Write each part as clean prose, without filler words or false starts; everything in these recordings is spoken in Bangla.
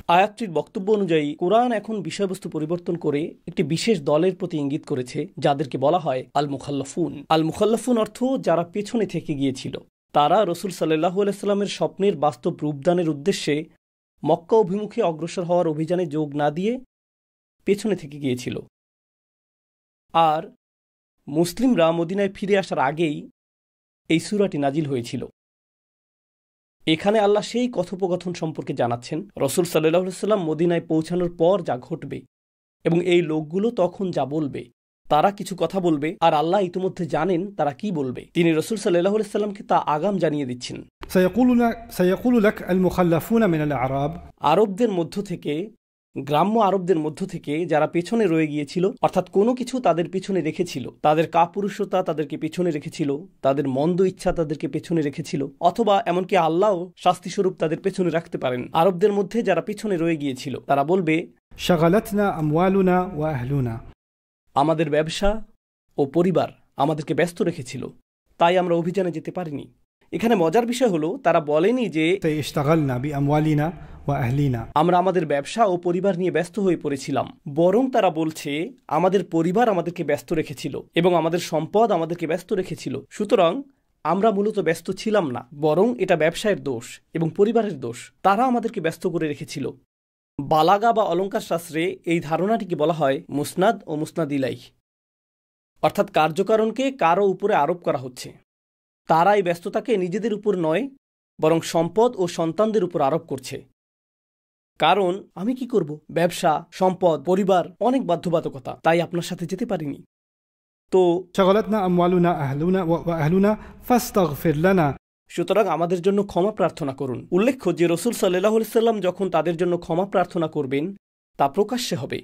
আয়াতটির বক্তব্য অনুযায়ী কোরআন এখন বিষয়বস্তু পরিবর্তন করে একটি বিশেষ দলের প্রতি ইঙ্গিত করেছে, যাদেরকে বলা হয় আল মুখাল্লাফুন। আল মুখাল্লাফুন অর্থ যারা পেছনে থেকে গিয়েছিল। তারা রসুল সাল্লাল্লাহু আলাইহি সাল্লামের স্বপ্নের বাস্তব রূপদানের উদ্দেশ্যে মক্কা অভিমুখে অগ্রসর হওয়ার অভিযানে যোগ না দিয়ে পেছনে থেকে গিয়েছিল। আর মুসলিমরা মদিনায় ফিরে আসার আগেই এই সূরাটি নাজিল হয়েছিল। এখানে আল্লাহ সেই কথোপকথন সম্পর্কে জানাচ্ছেন রসুল সাল্লাল্লাহু আলাইহি সাল্লাম মদিনায় পৌঁছানোর পর যা ঘটবে এবং এই লোকগুলো তখন যা বলবে। তারা কিছু কথা বলবে আর আল্লাহ ইতিমধ্যে জানেন তারা কি বলবে। তিনি রসুল সাল্লাল্লাহু আলাইহি সাল্লামকে তা আগাম জানিয়ে দিচ্ছেন। سيقول لك المخلفون من الأعراب আরবদের মধ্য থেকে, গ্রাম্য আরবদের মধ্য থেকে যারা পেছনে রয়ে গিয়েছিল, অর্থাৎ কোনো কিছু তাদের পিছনে রেখেছিল, তাদের কাপুরুষতা তাদেরকে পেছনে রেখেছিল, তাদের মন্দ ইচ্ছা তাদেরকে পেছনে রেখেছিল, অথবা এমনকি আল্লাহ শাস্তিস্বরূপ তাদের পেছনে রাখতে পারেন। আরবদের মধ্যে যারা পিছনে রয়ে গিয়েছিল তারা বলবে, شغلتنا أموالنا وأهلنا, আমাদের ব্যবসা ও পরিবার আমাদেরকে ব্যস্ত রেখেছিল, তাই আমরা অভিযানে যেতে পারিনি। এখানে মজার বিষয় হলো তারা বলেনি যে اشتغلنا بأموالنا وأهلنا, আমরা আমাদের ব্যবসা ও পরিবার নিয়ে ব্যস্ত হয়ে পড়েছিলাম, বরং তারা বলছে আমাদের পরিবার আমাদেরকে ব্যস্ত রেখেছিল এবং আমাদের সম্পদ আমাদেরকে ব্যস্ত রেখেছিল। সুতরাং আমরা মূলত ব্যস্ত ছিলাম না, বরং এটা ব্যবসায়ের দোষ এবং পরিবারের দোষ। তারা আমাদেরকে ব্যস্ত করে রেখেছিল। বালাগা বা অলঙ্কার শাস্ত্রে এই ধারণাটিকে বলা হয় মুসনাদ ও মুসনাদ ইলাইহ, অর্থাৎ কার্যকারণকে কারো উপরে আরোপ করা হচ্ছে। তারা এই ব্যস্ততাকে নিজেদের উপর নয়, বরং সম্পদ ও সন্তানদের উপর আরোপ করছে। কারণ আমি কি করব, ব্যবসা, সম্পদ, পরিবার, অনেক বাধ্যবাধকতা, তাই আপনার সাথে যেতে পারিনি। তো شغلتنا أموالنا وأهلنا فاستغفر لنا, সুতরাং আমাদের জন্য ক্ষমা প্রার্থনা করুন। উল্লেখ্য যে রসুল সাল্লাল্লাহু আলাইহি সাল্লাম যখন তাদের জন্য ক্ষমা প্রার্থনা করবেন তা প্রকাশ্যে হবে,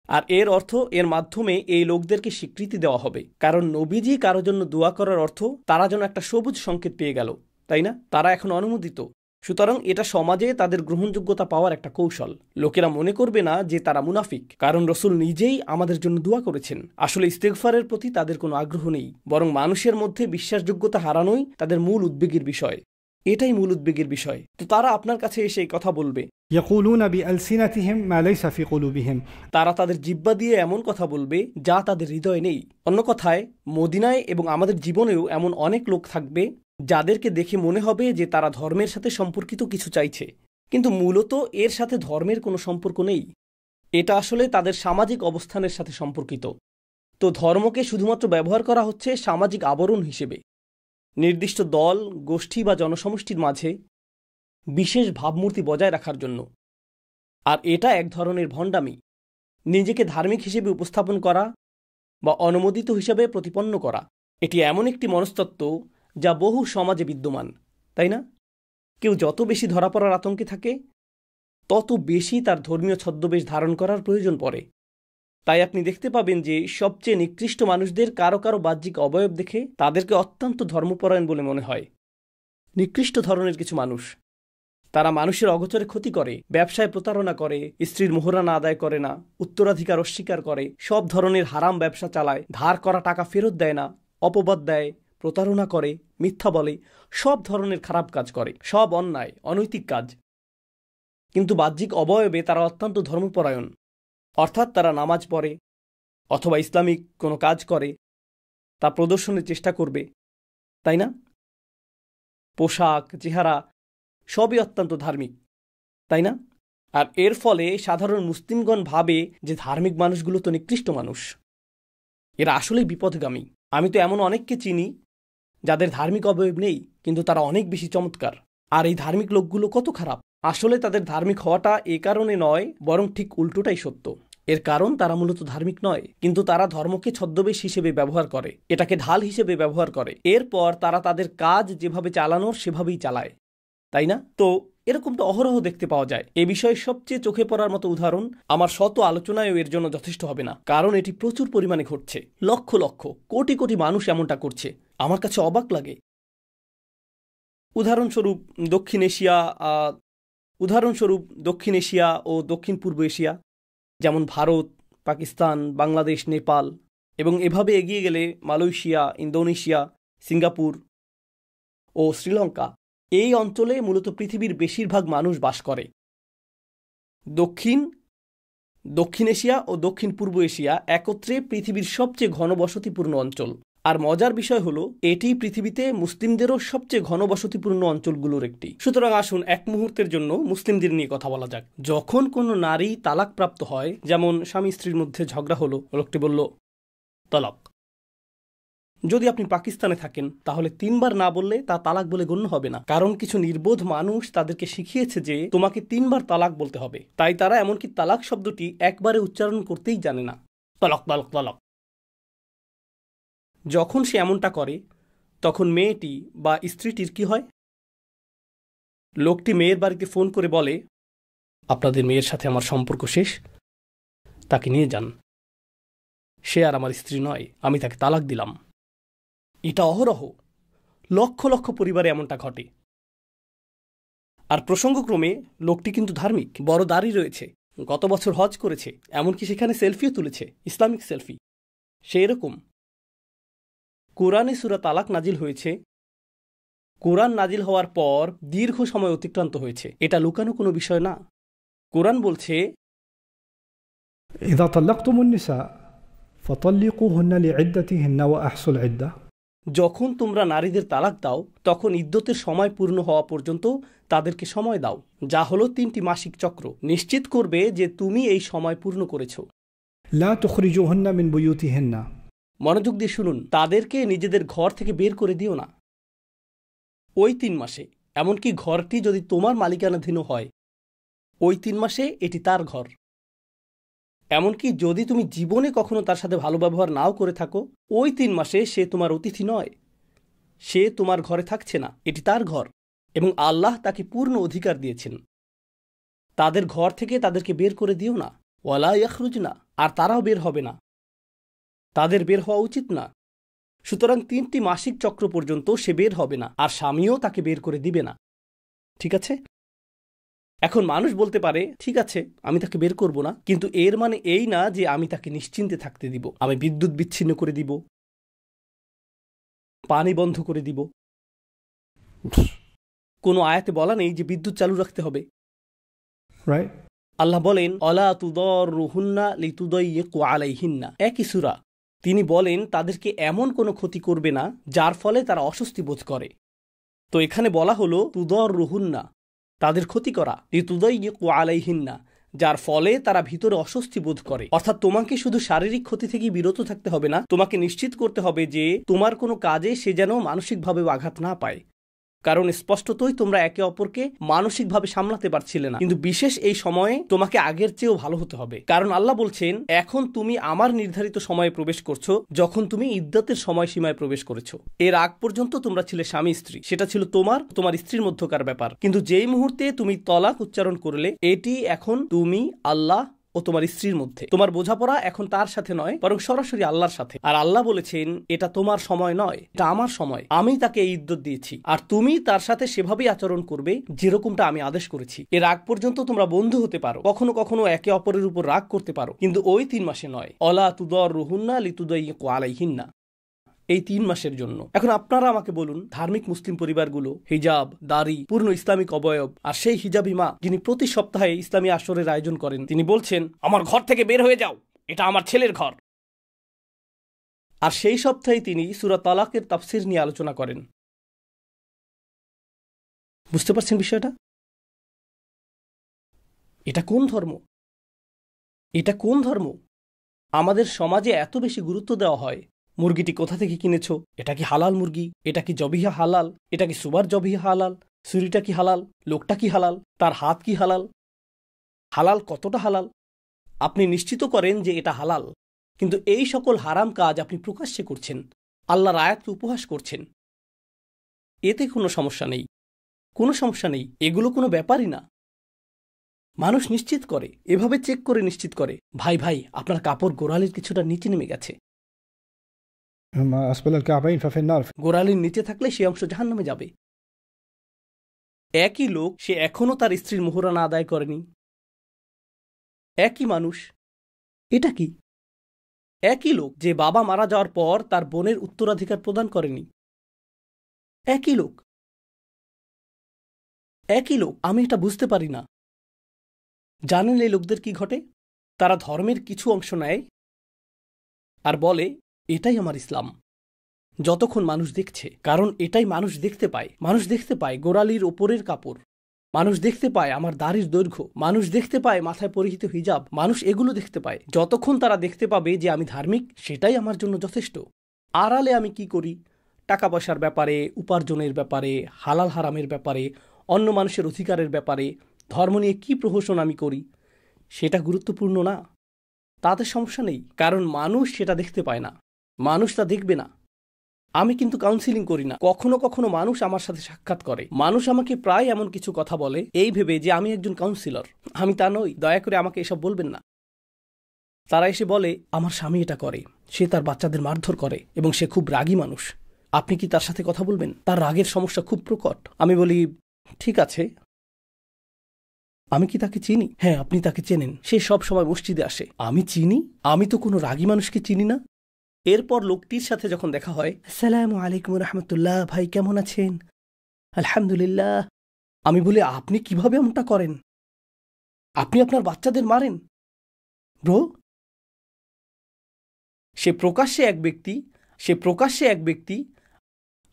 আর এর অর্থ এর মাধ্যমে এই লোকদেরকে স্বীকৃতি দেওয়া হবে। কারণ নবীজি কারো জন্য দোয়া করার অর্থ তারা যেন একটা সবুজ সংকেত পেয়ে গেল, তাই না? তারা এখন অনুমোদিত। সুতরাং এটা সমাজে তাদের গ্রহণযোগ্যতা পাওয়ার একটা কৌশল। লোকেরা মনে করবে না যে তারা মুনাফিক, কারণ রসুল নিজেই আমাদের জন্য দোয়া করেছেন। আসলে ইস্তেগফারের প্রতি তাদের কোনো আগ্রহ নেই, বরং মানুষের মধ্যে বিশ্বাসযোগ্যতা হারানোই তাদের মূল উদ্বেগের বিষয়। এটাই মূল উদ্বেগের বিষয়। তো তারা আপনার কাছে এসে কথা বলবে, يقولون بألسنتهم ما ليس في قلوبهم, তারা তাদের জিহ্বা দিয়ে এমন কথা বলবে যা তাদের হৃদয়ে নেই। অন্য কথায়, মদিনায় এবং আমাদের জীবনেও এমন অনেক লোক থাকবে যাদেরকে দেখে মনে হবে যে তারা ধর্মের সাথে সম্পর্কিত কিছু চাইছে, কিন্তু মূলত এর সাথে ধর্মের কোনো সম্পর্ক নেই। এটা আসলে তাদের সামাজিক অবস্থানের সাথে সম্পর্কিত। তো ধর্মকে শুধুমাত্র ব্যবহার করা হচ্ছে সামাজিক আবরণ হিসেবে, নির্দিষ্ট দল, গোষ্ঠী বা জনসমষ্টির মাঝে বিশেষ ভাবমূর্তি বজায় রাখার জন্য। আর এটা এক ধরনের ভণ্ডামি, নিজেকে ধার্মিক হিসেবে উপস্থাপন করা বা অনুমোদিত হিসেবে প্রতিপন্ন করা। এটি এমন একটি মনস্তত্ত্ব যা বহু সমাজে বিদ্যমান, তাই না? কেউ যত বেশি ধরা পড়ার আতঙ্কে থাকে, তত বেশি তার ধর্মীয় ছদ্মবেশ ধারণ করার প্রয়োজন পড়ে। তাই আপনি দেখতে পাবেন যে সবচেয়ে নিকৃষ্ট মানুষদের কারো কারো বাহ্যিক অবয়ব দেখে তাদেরকে অত্যন্ত ধর্মপরায়ণ বলে মনে হয়। নিকৃষ্ট ধরনের কিছু মানুষ, তারা মানুষের অগোচরে ক্ষতি করে, ব্যবসায় প্রতারণা করে, স্ত্রীর মোহরানা আদায় করে না, উত্তরাধিকার অস্বীকার করে, সব ধরনের হারাম ব্যবসা চালায়, ধার করা টাকা ফেরত দেয় না, অপবাদ দেয়, প্রতারণা করে, মিথ্যা বলে, সব ধরনের খারাপ কাজ করে, সব অন্যায়, অনৈতিক কাজ। কিন্তু বাহ্যিক অবয়বে তারা অত্যন্ত ধর্মপরায়ণ, অর্থাৎ তারা নামাজ পড়ে অথবা ইসলামিক কোনো কাজ করে, তা প্রদর্শনের চেষ্টা করবে, তাই না? পোশাক, চেহারা সবই অত্যন্ত ধার্মিক, তাই না? আর এর ফলে সাধারণ মুসলিমগণ ভাবে যে ধার্মিক মানুষগুলো তো নিকৃষ্ট মানুষ, এরা আসলেই বিপদগামী। আমি তো এমন অনেককে চিনি যাদের ধার্মিক অবয়ব নেই, কিন্তু তারা অনেক বেশি চমৎকার। আর এই ধার্মিক লোকগুলো কত খারাপ! আসলে তাদের ধার্মিক হওয়াটা এ কারণে নয়, বরং ঠিক উল্টোটাই সত্য। এর কারণ তারা মূলত ধার্মিক নয়, কিন্তু তারা ধর্মকে ছদ্মবেশ হিসেবে ব্যবহার করে, এটাকে ঢাল হিসেবে ব্যবহার করে। এরপর তারা তাদের কাজ যেভাবে চালানোর সেভাবেই চালায়, তাই না? তো এরকম তো অহরহ দেখতে পাওয়া যায়। এ বিষয়ে সবচেয়ে চোখে পড়ার মতো উদাহরণ, আমার শত আলোচনায়ও এর জন্য যথেষ্ট হবে না, কারণ এটি প্রচুর পরিমাণে ঘটছে। লক্ষ লক্ষ, কোটি কোটি মানুষ এমনটা করছে। আমার কাছে অবাক লাগে। উদাহরণস্বরূপ দক্ষিণ এশিয়া ও দক্ষিণ পূর্ব এশিয়া, যেমন ভারত, পাকিস্তান, বাংলাদেশ, নেপাল, এবং এভাবে এগিয়ে গেলে মালয়েশিয়া, ইন্দোনেশিয়া, সিঙ্গাপুর ও শ্রীলঙ্কা। এই অঞ্চলে মূলত পৃথিবীর বেশিরভাগ মানুষ বাস করে। দক্ষিণ এশিয়া ও দক্ষিণ পূর্ব এশিয়া একত্রে পৃথিবীর সবচেয়ে ঘনবসতিপূর্ণ অঞ্চল। আর মজার বিষয় হলো এটি পৃথিবীতে মুসলিমদেরও সবচেয়ে ঘনবসতিপূর্ণ অঞ্চলগুলোর একটি। সুতরাং আসুন এক মুহূর্তের জন্য মুসলিমদের নিয়ে কথা বলা যাক। যখন কোনো নারী তালাকপ্রাপ্ত হয়, যেমন স্বামী স্ত্রীর মধ্যে ঝগড়া হলো, লোকটি বলল তালাক। যদি আপনি পাকিস্তানে থাকেন তাহলে 3 বার না বললে তা তালাক বলে গণ্য হবে না, কারণ কিছু নির্বোধ মানুষ তাদেরকে শিখিয়েছে যে তোমাকে 3 বার তালাক বলতে হবে। তাই তারা এমনকি তালাক শব্দটি একবারে উচ্চারণ করতেই জানে না, তালাক তালাক তালাক। যখন সে এমনটা করে তখন মেয়েটি বা স্ত্রীটির কি হয়? লোকটি মেয়ের বাড়িতে ফোন করে বলে, আপনাদের মেয়ের সাথে আমার সম্পর্ক শেষ, তাকে নিয়ে যান, সে আর আমার স্ত্রী নয়, আমি তাকে তালাক দিলাম। এটা অহরহ, লক্ষ লক্ষ পরিবারে এমনটা ঘটে। আর প্রসঙ্গক্রমে লোকটি কিন্তু ধার্মিক, বড় দাড়ি রয়েছে, গত বছর হজ করেছে, এমনকি সেখানে সেলফিও তুলেছে, ইসলামিক সেলফি। সে এরকম। কোরআনে সূরা তালাক নাজিল হয়েছে, কোরআন নাজিল হওয়ার পর দীর্ঘ সময় অতিক্রান্ত হয়েছে, এটা লুকানো কোনো বিষয় না। কোরআন বলছে, إذا طلقتم النساء فطلقوهن لعدتهن وأحصوا العدة। যখন তোমরা নারীদের তালাক দাও তখন ইদ্যতের সময় পূর্ণ হওয়া পর্যন্ত তাদেরকে সময় দাও, যা হলো 3টি মাসিক চক্র। নিশ্চিত করবে যে তুমি এই সময় পূর্ণ করেছ। لا تخرجوهن من بيوتهن। মনোযোগ দিয়ে শুনুন, তাদেরকে নিজেদের ঘর থেকে বের করে দিও না ওই 3 মাসে, এমনকি ঘরটি যদি তোমার মালিকানাধীন হয়, ওই 3 মাসে এটি তার ঘর। এমনকি যদি তুমি জীবনে কখনো তার সাথে ভালো ব্যবহার নাও করে থাকো, ওই 3 মাসে সে তোমার অতিথি নয়, সে তোমার ঘরে থাকছে না, এটি তার ঘর এবং আল্লাহ তাকে পূর্ণ অধিকার দিয়েছেন। তাদের ঘর থেকে তাদেরকে বের করে দিও না, ওয়ালা ইয়াখরুজনা, আর তারাও বের হবে না, তাদের বের হওয়া উচিত না। সুতরাং 3টি মাসিক চক্র পর্যন্ত সে বের হবে না, আর স্বামীও তাকে বের করে দিবে না। ঠিক আছে? এখন মানুষ বলতে পারে, ঠিক আছে আমি তাকে বের করব না, কিন্তু এর মানে এই না যে আমি তাকে নিশ্চিন্তে থাকতে দিব। আমি বিদ্যুৎ বিচ্ছিন্ন করে দিব, পানি বন্ধ করে দিব। কোনো আয়াতে বলা নেই যে বিদ্যুৎ চালু রাখতে হবে। Right? আল্লাহ বলেন, অলা তুদররুহুন্না লিতুদাইয়িকু আলাইহিন্না, একই সূরা। তিনি বলেন তাদেরকে এমন কোনো ক্ষতি করবে না যার ফলে তারা অস্বস্তি বোধ করে। তো এখানে বলা হলো তুদররুহুন্না, তাদের ক্ষতি করা, লিতুদাইয়িকু আলাইহিন্না, যার ফলে তারা ভিতরে অস্বস্তি বোধ করে। অর্থাৎ তোমাকে শুধু শারীরিক ক্ষতি থেকে বিরত থাকতে হবে না, তোমাকে নিশ্চিত করতে হবে যে তোমার কোনো কাজে সে যেন মানসিকভাবে আঘাত না পায়। কারণ স্পষ্টতই তোমরা একে অপরকে মানসিকভাবে সামলাতে পারছিলে না, কিন্তু বিশেষ এই সময়ে তোমাকে আগের চেয়েও ভালো হতে হবে। কারণ আল্লাহ বলছেন, এখন তুমি আমার নির্ধারিত সময়ে প্রবেশ করছো যখন তুমি ইদ্যতের সময়সীমায় প্রবেশ করেছো। এর আগ পর্যন্ত তোমরা ছিলে স্বামী স্ত্রী, সেটা ছিল তোমার স্ত্রীর মধ্যকার ব্যাপার। কিন্তু যেই মুহূর্তে তুমি তলাক উচ্চারণ করলে, এটি এখন তুমি, আল্লাহ ও তোমার স্ত্রীর মধ্যে। তোমার বোঝাপড়া এখন তার সাথে নয়, বরং সরাসরি আল্লাহর সাথে। আর আল্লাহ বলেছেন, এটা তোমার সময় নয়, এটা আমার সময়, আমি তাকে এই ইদ্যত দিয়েছি, আর তুমি তার সাথে সেভাবেই আচরণ করবে যেরকমটা আমি আদেশ করেছি। এর আগ পর্যন্ত তোমরা বন্ধু হতে পারো, কখনো কখনো একে অপরের উপর রাগ করতে পারো, কিন্তু ওই 3 মাসে নয়। অলা তুদররুহুন্না লিতুদাইয়িকু আলাইহিন্না, এই 3 মাসের জন্য। এখন আপনারা আমাকে বলুন, ধার্মিক মুসলিম পরিবারগুলো হিজাব, দাড়ি, পূর্ণ ইসলামিক অবয়ব, আর সেই হিজাবি মা যিনি প্রতি সপ্তাহে ইসলামী আসরের আয়োজন করেন, তিনি বলছেন, আমার ঘর থেকে বের হয়ে যাও, এটা আমার ছেলের ঘর। আর সেই সপ্তাহে তিনি সূরা তালাকের তাফসীর নিয়ে আলোচনা করেন। বুঝতে পারছেন বিষয়টা? এটা কোন ধর্ম? এটা কোন ধর্ম? আমাদের সমাজে এত বেশি গুরুত্ব দেওয়া হয়, মুরগিটি কোথা থেকে কিনেছো, এটা কি হালাল মুরগি, এটা কি জবিহা হালাল, এটা কি সুবার জবিহা হালাল, ছুরিটা কি হালাল, লোকটা কি হালাল, তার হাত কি হালাল, হালাল কতটা হালাল। আপনি নিশ্চিত করেন যে এটা হালাল, কিন্তু এই সকল হারাম কাজ আপনি প্রকাশ্যে করছেন, আল্লাহর আয়াতকে উপহাস করছেন। এতে কোনো সমস্যা নেই, কোনো সমস্যা নেই, এগুলো কোনো ব্যাপারই না। মানুষ নিশ্চিত করে, এভাবে চেক করে নিশ্চিত করে, ভাই ভাই আপনার কাপড় গোড়ালির কিছুটা নিচে নেমে গেছে, ما أسفل الكعبين ففي النار। গোড়ালির নিচে থাকলে সে অংশ জাহান্নামে যাবে। একই লোক, সে এখনও তার স্ত্রীর মোহরানা আদায় করেনি। একই মানুষ, এটা কি? একই লোক যে বাবা মারা যাওয়ার পর তার বোনের উত্তরাধিকার প্রদান করেনি। একই লোক, একই লোক। আমি এটা বুঝতে পারি না। জানেন এই লোকদের কি ঘটে? তারা ধর্মের কিছু অংশ নেয় আর বলে, এটাই আমার ইসলাম। যতক্ষণ মানুষ দেখছে, কারণ এটাই মানুষ দেখতে পায়। মানুষ দেখতে পায় গোড়ালির ওপরের কাপড়, মানুষ দেখতে পায় আমার দাড়ির দৈর্ঘ্য, মানুষ দেখতে পায় মাথায় পরিহিত হিজাব, মানুষ এগুলো দেখতে পায়। যতক্ষণ তারা দেখতে পাবে যে আমি ধার্মিক, সেটাই আমার জন্য যথেষ্ট। আড়ালে আমি কি করি, টাকা পয়সার ব্যাপারে, উপার্জনের ব্যাপারে, হালাল হারামের ব্যাপারে, অন্য মানুষের অধিকারের ব্যাপারে, ধর্ম নিয়ে কি প্রহসন আমি করি, সেটা গুরুত্বপূর্ণ না। তাতে সমস্যা নেই, কারণ মানুষ সেটা দেখতে পায় না, মানুষ তা দেখবে না। আমি কিন্তু কাউন্সিলিং করি না। কখনো কখনো মানুষ আমার সাথে সাক্ষাৎ করে, মানুষ আমাকে প্রায় এমন কিছু কথা বলে এই ভেবে যে আমি একজন কাউন্সিলর। আমি তা নই, দয়া করে আমাকে এসব বলবেন না। তারা এসে বলে, আমার স্বামী এটা করে, সে তার বাচ্চাদের মারধর করে এবং সে খুব রাগী মানুষ, আপনি কি তার সাথে কথা বলবেন? তার রাগের সমস্যা খুব প্রকট। আমি বলি, ঠিক আছে, আমি কি তাকে চিনি? হ্যাঁ, আপনি তাকে চেনেন, সে সব সময় মসজিদে আসে। আমি চিনি? আমি তো কোনো রাগী মানুষকে চিনি না। এরপর লোকটির সাথে যখন দেখা হয়, আসসালামু আলাইকুম রহমতুল্লাহ, ভাই কেমন আছেন? আলহামদুলিল্লাহ। আমি বলি, আপনি কিভাবে এমনটা করেন? আপনি আপনার বাচ্চাদের মারেন? ব্রো, সে প্রকাশ্যে এক ব্যক্তি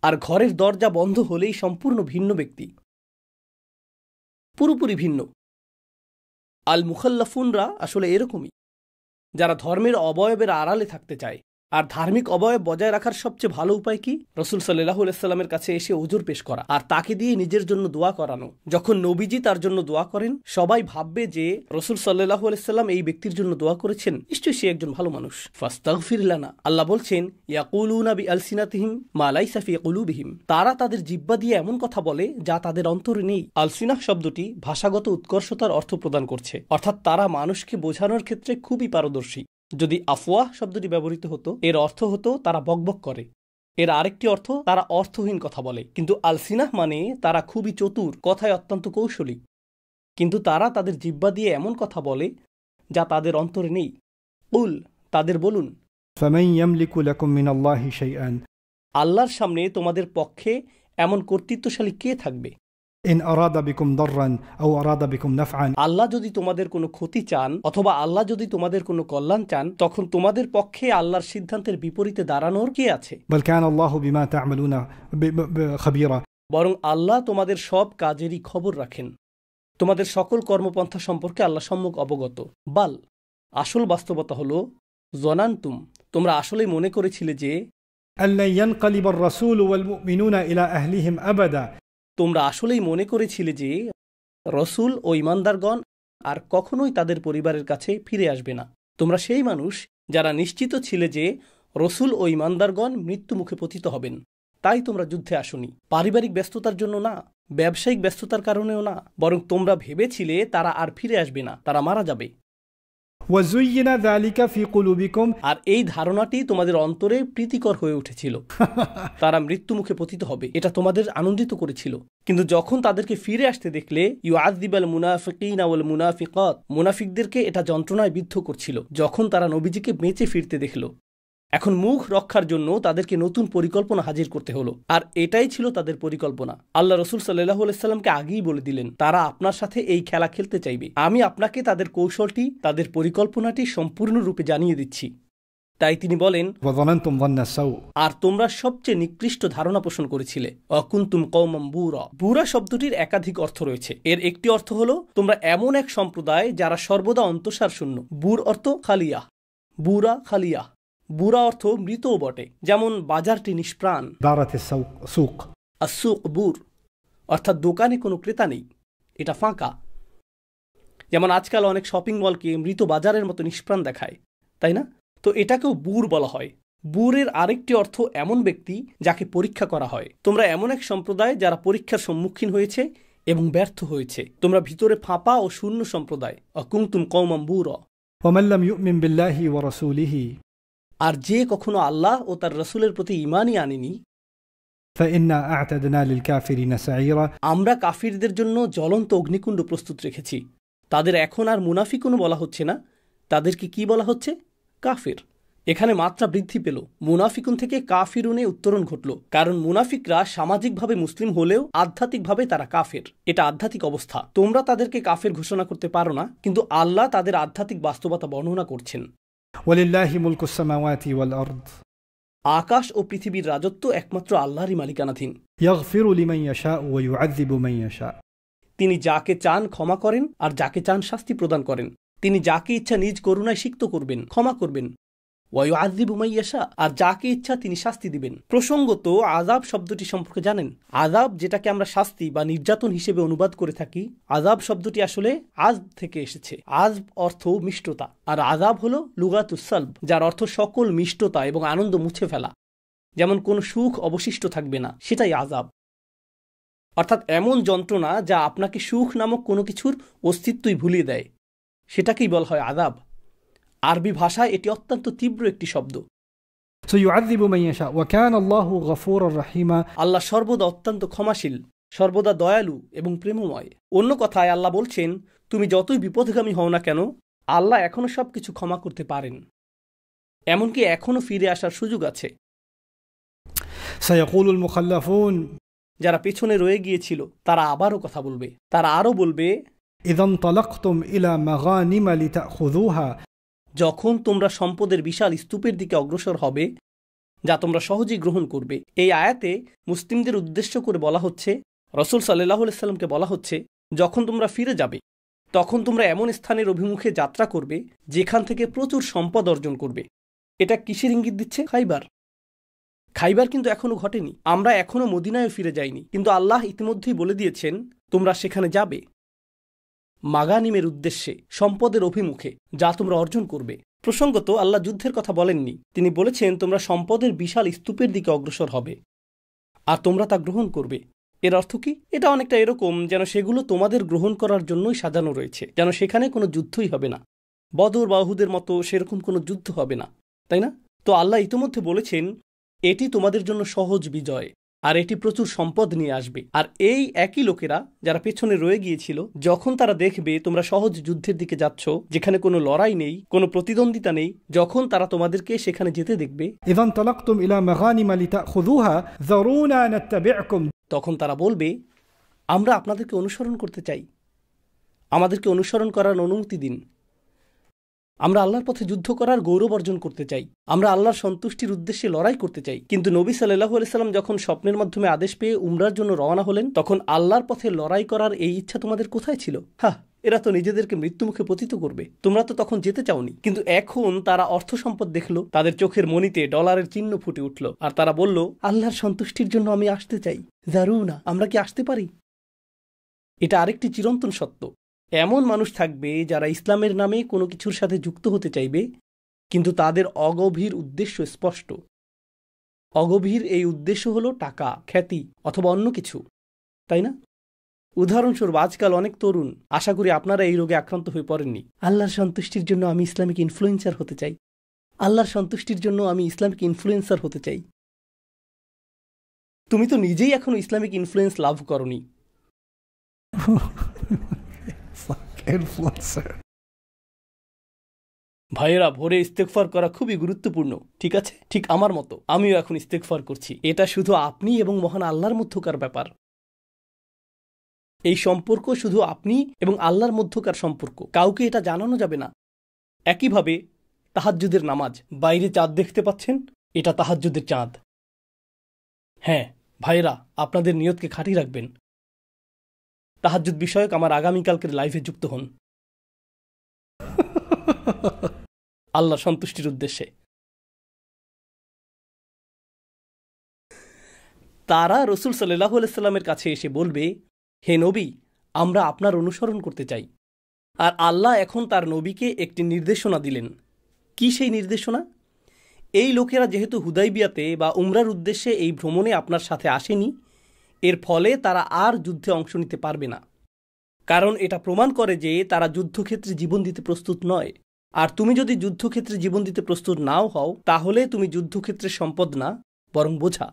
আর ঘরের দরজা বন্ধ হলেই সম্পূর্ণ ভিন্ন ব্যক্তি, পুরোপুরি ভিন্ন। আল মুখাল্লাফুনরা আসলে এরকমই, যারা ধর্মের অবয়বের আড়ালে থাকতে চায়। আর ধার্মিক অবয়ব বজায় রাখার সবচেয়ে ভালো উপায় কি? রসুল সাল্লাল্লাহু আলাইহি সাল্লামের কাছে এসে ওজর পেশ করা আর তাকে দিয়ে নিজের জন্য দোয়া করানো। যখন নবীজি তার জন্য দোয়া করেন, সবাই ভাববে যে রসুল সাল্লাল্লাহু আলাইহি সাল্লাম এই ব্যক্তির জন্য দোয়া করেছেন, নিশ্চয়ই সে একজন ভালো মানুষ। ফাস্তাগফির লানা, আল্লাহ বলছেন, ইয়াকুলুনা বিআলসিনাতিহিম মা লাইসা ফি কুলুবিহিম, তারা তাদের জিহ্বা দিয়ে এমন কথা বলে যা তাদের অন্তরে নেই। আলসিনাহ শব্দটি ভাষাগত উৎকর্ষতার অর্থ প্রদান করছে, অর্থাৎ তারা মানুষকে বোঝানোর ক্ষেত্রে খুবই পারদর্শী। যদি আফওয়াহ শব্দটি ব্যবহৃত হতো, এর অর্থ হতো তারা বকবক করে। এর আরেকটি অর্থ, তারা অর্থহীন কথা বলে। কিন্তু আলসিনাহ মানে তারা খুবই চতুর, কথায় অত্যন্ত কৌশলী। কিন্তু তারা তাদের জিহ্বা দিয়ে এমন কথা বলে যা তাদের অন্তরে নেই। কুল, তাদের বলুন, فمن يملك لكم من الله شيئا, আল্লাহর সামনে তোমাদের পক্ষে এমন কর্তৃত্বশালী কে থাকবে? إن أراد بكم ضرا أو أراد بكم نفعا, আল্লাহ যদি তোমাদের কোনো ক্ষতি চান অথবা আল্লাহ যদি তোমাদের কোনো কল্যাণ চান, তখন তোমাদের পক্ষে আল্লাহর সিদ্ধান্তের বিপরীতে দাঁড়ানোর কে আছে? بل كان الله بما تعملون خبيرا, বরং আল্লাহ তোমাদের সব কাজেরই খবর রাখেন, তোমাদের সকল কর্মপন্থা সম্পর্কে আল্লাহ সম্যক অবগত। বাল, আসল বাস্তবতা হলো, জনান্তুম, তোমরা আসলেই মনে করেছিলে যে أن لن ينقلب الرسول والمؤمنون إلى أهلهم أبدا, তোমরা আসলেই মনে করেছিলে যে রসুল ও ঈমানদারগণ আর কখনোই তাদের পরিবারের কাছে ফিরে আসবে না। তোমরা সেই মানুষ যারা নিশ্চিত ছিলে যে রসুল ও ঈমানদারগণ মৃত্যু মুখে পতিত হবেন। তাই তোমরা যুদ্ধে আসনি, পারিবারিক ব্যস্ততার জন্য না, ব্যবসায়িক ব্যস্ততার কারণেও না, বরং তোমরা ভেবেছিলে তারা আর ফিরে আসবে না, তারা মারা যাবে। وزين ذلك في قلوبكم, আর এই ধারণাটি তোমাদের অন্তরে প্রীতিকর হয়ে উঠেছিল। তারা মৃত্যু মুখে পতিত হবে, এটা তোমাদের আনন্দিত করেছিল। কিন্তু যখন তাদেরকে ফিরে আসতে দেখলে, ইউআযযিবাল মুনাফিকিনা ওয়াল মুনাফিকাত, মুনাফিকদেরকে এটা যন্ত্রণায় বিদ্ধ করছিল যখন তারা নবীজিকে বেঁচে ফিরতে দেখল। এখন মুখ রক্ষার জন্য তাদেরকে নতুন পরিকল্পনা হাজির করতে হলো, আর এটাই ছিল তাদের পরিকল্পনা। আল্লাহ রসুল সাল্লাল্লাহু আলাইহি সাল্লামকে আগেই বলে দিলেন, তারা আপনার সাথে এই খেলা খেলতে চাইবে। আমি আপনাকে তাদের কৌশলটি, তাদের পরিকল্পনাটি সম্পূর্ণরূপে জানিয়ে দিচ্ছি। তাই তিনি বলেন, وظننتم ظن السوء, আর তোমরা সবচেয়ে নিকৃষ্ট ধারণা পোষণ করেছিলে। অকুন্তুম কওমান বুরা, বুরা শব্দটির একাধিক অর্থ রয়েছে। এর একটি অর্থ হলো, তোমরা এমন এক সম্প্রদায় যারা সর্বদা অন্তঃসার শূন্য। বুর অর্থ খালিয়া, বুরা খালিয়া। বুরা অর্থ মৃতও বটে, যেমন বাজারটি নিষ্প্রাণ। دارت السوق, আসুক বুর, অর্থাৎ দোকানে কোনো ক্রেতা নেই, এটা ফাঁকা। যেমন আজকাল অনেক শপিং মলকে মৃত বাজারের মতো নিষ্প্রাণ দেখায়, তাই না? তো এটাকেও বুর বলা হয়। বুরের আরেকটি অর্থ এমন ব্যক্তি যাকে পরীক্ষা করা হয়। তোমরা এমন এক সম্প্রদায় যারা পরীক্ষার সম্মুখীন হয়েছে এবং ব্যর্থ হয়েছে। তোমরা ভিতরে ফাঁপা ও শূন্য সম্প্রদায়। অকুনতুম কওমান বুরা, ومن لم يؤمن بالله ورسوله, আর যে কখনো আল্লাহ ও তার রসুলের প্রতি ঈমানই আনেনি, فإنا أعتدنا للكافرين سعيرا, আমরা কাফিরদের জন্য জ্বলন্ত অগ্নিকুণ্ড প্রস্তুত রেখেছি। তাদের এখন আর মুনাফিকুন বলা হচ্ছে না, তাদেরকে কি বলা হচ্ছে? কাফির। এখানে মাত্রা বৃদ্ধি পেল। মুনাফিকুন থেকে কাফিরুনে উত্তরণ ঘটল, কারণ মুনাফিকরা সামাজিকভাবে মুসলিম হলেও আধ্যাত্মিকভাবে তারা কাফের। এটা আধ্যাত্মিক অবস্থা। তোমরা তাদেরকে কাফের ঘোষণা করতে পারো না, কিন্তু আল্লাহ তাদের আধ্যাত্মিক বাস্তবতা বর্ণনা করছেন। ওয়ালিল্লাহি মুলকুস সামাওয়াতি ওয়াল আরদ। আকাশ ও পৃথিবীর রাজত্ব একমাত্র আল্লাহরই মালিকানাধীন। ইয়াগফিরু লিমান ইয়াশাউ ওয়া ইউআযযিবু মান ইয়াশা। তিনি যাকে চান ক্ষমা করেন আর যাকে চান শাস্তি প্রদান করেন। তিনি যাকে ইচ্ছা নিজ করুণায় সিক্ত করবেন, ক্ষমা করবেন। ওয়া ইউআযযিবু মান ইয়াশা, আর যাকে ইচ্ছা তিনি শাস্তি দিবেন। প্রসঙ্গত আযাব শব্দটি সম্পর্কে জানেন? আযাব, যেটাকে আমরা শাস্তি বা নির্যাতন হিসেবে অনুবাদ করে থাকি, আযাব শব্দটি আসলে আযব থেকে এসেছে। আযব অর্থ মিষ্টতা, আর আযাব হলো লুগাতুস সালব, যার অর্থ সকল মিষ্টতা এবং আনন্দ মুছে ফেলা। যেমন কোনো সুখ অবশিষ্ট থাকবে না, সেটাই আযাব। অর্থাৎ এমন যন্ত্রণা যা আপনাকে সুখ নামক কোনো কিছুর অস্তিত্বই ভুলিয়ে দেয়, সেটাকেই বলা হয় আযাব। আরবি ভাষায় এটি অত্যন্ত তীব্র একটি শব্দ। আল্লাহ সর্বদা অত্যন্ত ক্ষমাশীল, সর্বদা দয়ালু এবং প্রেমময়। অন্য কথায় আল্লাহ বলছেন, তুমি যতই বিপদগামী হও না কেন, আল্লাহ এখনো সবকিছু ক্ষমা করতে পারেন। এমনকি এখনো ফিরে আসার সুযোগ আছে। যারা পেছনে রয়ে গিয়েছিল তারা আবারও কথা বলবে। তারা আরও বলবে, যখন তোমরা সম্পদের বিশাল স্তূপের দিকে অগ্রসর হবে, যা তোমরা সহজেই গ্রহণ করবে। এই আয়াতে মুসলিমদের উদ্দেশ্য করে বলা হচ্ছে, রাসূল সাল্লাল্লাহু আলাইহি সাল্লামকে বলা হচ্ছে, যখন তোমরা ফিরে যাবে তখন তোমরা এমন স্থানের অভিমুখে যাত্রা করবে যেখান থেকে প্রচুর সম্পদ অর্জন করবে। এটা কিসের ইঙ্গিত দিচ্ছে? খাইবার। খাইবার কিন্তু এখনো ঘটেনি। আমরা এখনো মদিনায় ফিরে যাইনি, কিন্তু আল্লাহ ইতিমধ্যেই বলে দিয়েছেন তোমরা সেখানে যাবে মাগানিমের উদ্দেশ্যে, সম্পদের অভিমুখে, যা তোমরা অর্জন করবে। প্রসঙ্গত আল্লাহ যুদ্ধের কথা বলেননি, তিনি বলেছেন তোমরা সম্পদের বিশাল স্তূপের দিকে অগ্রসর হবে আর তোমরা তা গ্রহণ করবে। এর অর্থ কি? এটা অনেকটা এরকম যেন সেগুলো তোমাদের গ্রহণ করার জন্যই সাজানো রয়েছে, যেন সেখানে কোনো যুদ্ধই হবে না। বদর বা উহুদের মতো সেরকম কোনো যুদ্ধ হবে না, তাই না? তো আল্লাহ ইতিমধ্যে বলেছেন এটি তোমাদের জন্য সহজ বিজয়, আর এটি প্রচুর সম্পদ নিয়ে আসবে। আর এই একই লোকেরা যারা পেছনে রয়ে গিয়েছিল, যখন তারা দেখবে তোমরা সহজ যুদ্ধের দিকে যাচ্ছ, যেখানে কোনো লড়াই নেই, কোনো প্রতিদ্বন্দ্বিতা নেই, যখন তারা তোমাদেরকে সেখানে যেতে দেখবে, তখন তারা বলবে, আমরা আপনাদেরকে অনুসরণ করতে চাই, আমাদেরকে অনুসরণ করার অনুমতি দিন। আমরা আল্লাহর পথে যুদ্ধ করার গৌরব অর্জন করতে চাই, আমরা আল্লাহর সন্তুষ্টির উদ্দেশ্যে লড়াই করতে চাই। কিন্তু নবী সাল্লাল্লাহু আলাইহি সাল্লাম যখন স্বপ্নের মাধ্যমে আদেশ পেয়ে উমরার জন্য রওনা হলেন, তখন আল্লাহর পথে লড়াই করার এই ইচ্ছা তোমাদের কোথায় ছিল? এরা তো নিজেদেরকে মৃত্যুমুখে পতিত করবে, তোমরা তো তখন যেতে চাওনি। কিন্তু এখন তারা অর্থ সম্পদ দেখলো, তাদের চোখের মণিতে ডলারের চিহ্ন ফুটে উঠল, আর তারা বলল, আল্লাহর সন্তুষ্টির জন্য আমি আসতে চাই, জারুনা, আমরা কি আসতে পারি? এটা আরেকটি চিরন্তন সত্য। এমন মানুষ থাকবে যারা ইসলামের নামে কোনো কিছুর সাথে যুক্ত হতে চাইবে, কিন্তু তাদের অগভীর উদ্দেশ্য স্পষ্ট। অগভীর এই উদ্দেশ্য হলো টাকা, খ্যাতি অথবা অন্য কিছু, তাই না? উদাহরণস্বরূপ আজকাল অনেক তরুণ, আশা করি আপনারা এই রোগে আক্রান্ত হয়ে পড়েননি, আল্লাহর সন্তুষ্টির জন্য আমি ইসলামিক ইনফ্লুয়েন্সার হতে চাই, আল্লাহর সন্তুষ্টির জন্য আমি ইসলামিক ইনফ্লুয়েন্সার হতে চাই। তুমি তো নিজেই এখনো ইসলামিক ইনফ্লুয়েন্স লাভ করনি। ভাইয়েরা, ভোরে ইস্তেগফার করা খুবই গুরুত্বপূর্ণ, ঠিক আছে? ঠিক আমার মতো আমিও এখন ইস্তেগফার করছি। এটা শুধু আপনি এবং মহান আল্লাহর মধ্যকার ব্যাপার। এই সম্পর্ক শুধু আপনি এবং আল্লাহর মধ্যকার সম্পর্ক, কাউকে এটা জানানো যাবে না। একইভাবে তাহাজ্জুদের নামাজ, বাইরে চাঁদ দেখতে পাচ্ছেন, এটা তাহাজ্জুদের চাঁদ। হ্যাঁ ভাইয়েরা, আপনাদের নিয়তকে খাঁটি রাখবেন। তাহাজ্জুদ বিষয়ক আমার আগামীকালকের লাইভে যুক্ত হন, আল্লাহ সন্তুষ্টির উদ্দেশ্যে। তারা রাসূল সাল্লাল্লাহু আলাইহি সাল্লামের কাছে এসে বলবে, হে নবী, আমরা আপনার অনুসরণ করতে চাই। আর আল্লাহ এখন তার নবীকে একটি নির্দেশনা দিলেন। কি সেই নির্দেশনা? এই লোকেরা যেহেতু হুদাইবিয়াতে বা উমরার উদ্দেশ্যে এই ভ্রমণে আপনার সাথে আসেনি, এর ফলে তারা আর যুদ্ধে অংশ নিতে পারবে না, কারণ এটা প্রমাণ করে যে তারা যুদ্ধক্ষেত্রে জীবন দিতে প্রস্তুত নয়। আর তুমি যদি যুদ্ধক্ষেত্রে জীবন দিতে প্রস্তুত নাও হও, তাহলে তুমি যুদ্ধক্ষেত্রে সম্পদ না, বরং বোঝা।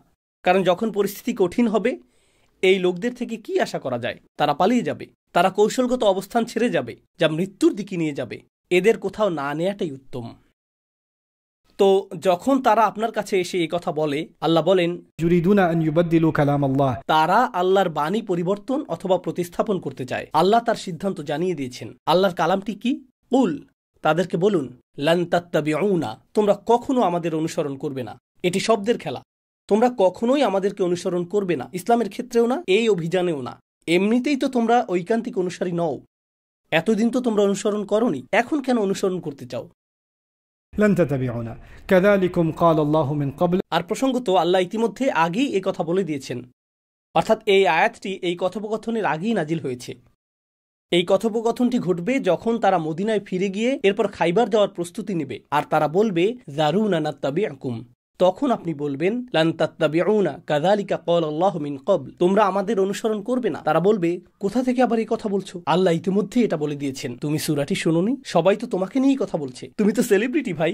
কারণ যখন পরিস্থিতি কঠিন হবে, এই লোকদের থেকে কি আশা করা যায়? তারা পালিয়ে যাবে, তারা কৌশলগত অবস্থান ছেড়ে যাবে, যা মৃত্যুর দিকে নিয়ে যাবে। এদের কোথাও না নেয়াটাই উত্তম। তো যখন তারা আপনার কাছে এসে এই কথা বলে, আল্লাহ বলেন, يريدون أن يبدلوا كلام الله তারা আল্লাহর বাণী পরিবর্তন অথবা প্রতিস্থাপন করতে চায়। আল্লাহ তার সিদ্ধান্ত জানিয়ে দিয়েছেন। আল্লাহর কালামটি কি? কুল, তাদেরকে বলুন, লান তাত্তাবিউনা, তোমরা কখনো আমাদের অনুসরণ করবে না। এটি শব্দের খেলা। তোমরা কখনোই আমাদেরকে অনুসরণ করবে না, ইসলামের ক্ষেত্রেও না, এই অভিযানেও না। এমনিতেই তো তোমরা ঐকান্তিক অনুসারী নও। এতদিন তো তোমরা অনুসরণ করনি, এখন কেন অনুসরণ করতে চাও? لن تتبعونا كذلكم قال الله من قبل আর প্রসঙ্গত আল্লাহ ইতিমধ্যে আগেই এই কথা বলে দিয়েছেন, অর্থাৎ এই আয়াতটি এই কথোপকথনের আগেই নাজিল হয়েছে। এই কথোপকথনটি ঘটবে যখন তারা মদিনায় ফিরে গিয়ে এরপর খাইবার যাওয়ার প্রস্তুতি নেবে, আর তারা বলবে যারুনা নাত্তাবিউকুম। তখন আপনি বলবেন, লান তাত্তাবিউনা কাযালিকা ক্বালাল্লাহু মিন ক্বাবল, তোমরা আমাদের অনুসরণ করবে না। তারা বলবে, কোথা থেকে আবার এই কথা বলছো? আল্লাহ ইতিমধ্যে এটা বলে দিয়েছেন, তুমি সূরাটি শোনোনি? সবাই তো তোমাকে নিয়েই কথা বলছে, তুমি তো সেলিব্রিটি ভাই।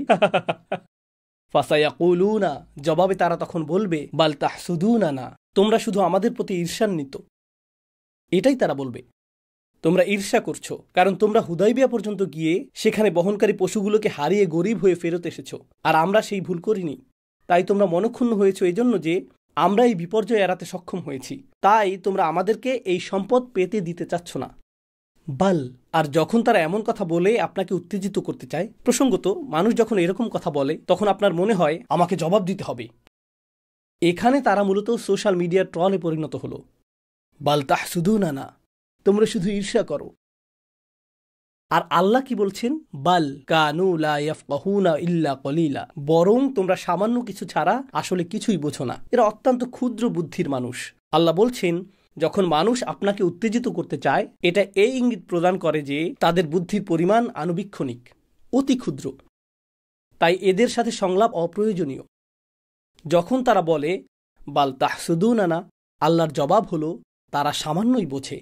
ফাসায়াকুলুনা, জবাবে তারা তখন বলবে, বাল তাহসুদুনানা, তোমরা শুধু আমাদের প্রতি ঈর্ষান্বিত। এটাই তারা বলবে, তোমরা ঈর্ষা করছো, কারণ তোমরা হুদাইবিয়া পর্যন্ত গিয়ে সেখানে বহনকারী পশুগুলোকে হারিয়ে গরিব হয়ে ফেরত এসেছো, আর আমরা সেই ভুল করিনি। তাই তোমরা মনক্ষুণ্ণ হয়েছো এই জন্য যে আমরা এই বিপর্যয় এড়াতে সক্ষম হয়েছি, তাই তোমরা আমাদেরকে এই সম্পদ পেতে দিতে চাচ্ছ না। বাল, আর যখন তারা এমন কথা বলে আপনাকে উত্তেজিত করতে চায়, প্রসঙ্গত মানুষ যখন এরকম কথা বলে তখন আপনার মনে হয় আমাকে জবাব দিতে হবে। এখানে তারা মূলত সোশ্যাল মিডিয়ার ট্রলে পরিণত হলো। বাল তাহসুদুনানা, তোমরা শুধু ঈর্ষা করো। আর আল্লাহ কি বলছেন? বাল কানু লা ইয়াফকাহুনা ইল্লা কলিলা, বরং তোমরা সামান্য কিছু ছাড়া আসলে কিছুই বোঝো না। এরা অত্যন্ত ক্ষুদ্র বুদ্ধির মানুষ। আল্লাহ বলছেন, যখন মানুষ আপনাকে উত্তেজিত করতে চায়, এটা এই ইঙ্গিত প্রদান করে যে তাদের বুদ্ধির পরিমাণ আনুবীক্ষণিক, অতি ক্ষুদ্র। তাই এদের সাথে সংলাপ অপ্রয়োজনীয়। যখন তারা বলে বাল তাহসুদুনানা, আল্লাহর জবাব হলো তারা সামান্যই বোঝে।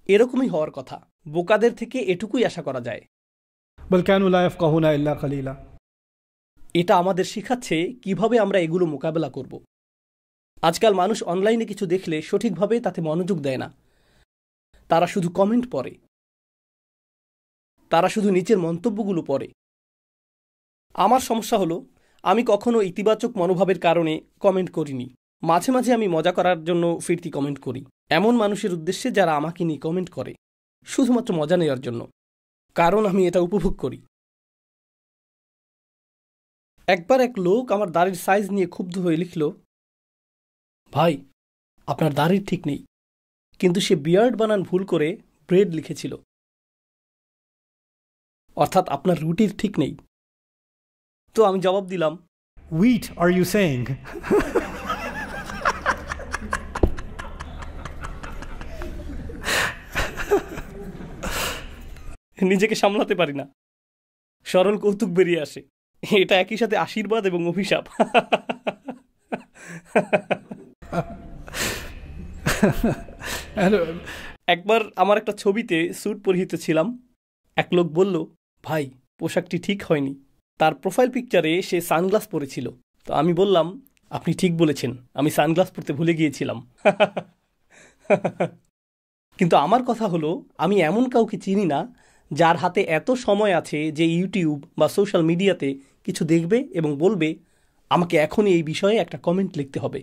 এরকমই হওয়ার কথা। বোকাদের থেকে এটুকুই আশা করা যায়। بل كانوا لا يفقهون إلا قليلا এটা আমাদের শিখাচ্ছে কিভাবে আমরা এগুলো মোকাবেলা করব। আজকাল মানুষ অনলাইনে কিছু দেখলে সঠিকভাবে তাতে মনোযোগ দেয় না। তারা শুধু কমেন্ট পড়ে, তারা শুধু নিচের মন্তব্যগুলো পড়ে। আমার সমস্যা হলো, আমি কখনো ইতিবাচক মনোভাবের কারণে কমেন্ট করিনি। মাঝে মাঝে আমি মজা করার জন্য ফিরতি কমেন্ট করি, এমন মানুষের উদ্দেশ্যে যারা আমাকে নিয়ে কমেন্ট করে শুধুমাত্র মজা নেওয়ার জন্য, কারণ আমি এটা উপভোগ করি। একবার এক লোক আমার দাড়ির সাইজ নিয়ে ক্ষুব্ধ হয়ে লিখল, ভাই আপনার দাড়ির ঠিক নেই, কিন্তু সে বিয়ার্ড বানান ভুল করে ব্রেড লিখেছিল, অর্থাৎ আপনার রুটির ঠিক নেই। তো আমি জবাব দিলাম, wheat are you saying নিজেকে সামলাতে পারি না, সরল কৌতুক বেরিয়ে আসে। এটা একই সাথে আশীর্বাদ এবং অভিশাপ। একবার আমার একটা ছবিতে স্যুট পরিহিত ছিলাম। এক লোক বলল, ভাই পোশাকটি ঠিক হয়নি। তার প্রোফাইল পিকচারে সে সানগ্লাস পরেছিল। তো আমি বললাম, আপনি ঠিক বলেছেন, আমি সানগ্লাস পরতে ভুলে গিয়েছিলাম। কিন্তু আমার কথা হলো, আমি এমন কাউকে চিনি না যার হাতে এত সময় আছে যে ইউটিউব বা সোশ্যাল মিডিয়াতে কিছু দেখবে এবং বলবে আমাকে এখনই এই বিষয়ে একটা কমেন্ট লিখতে হবে।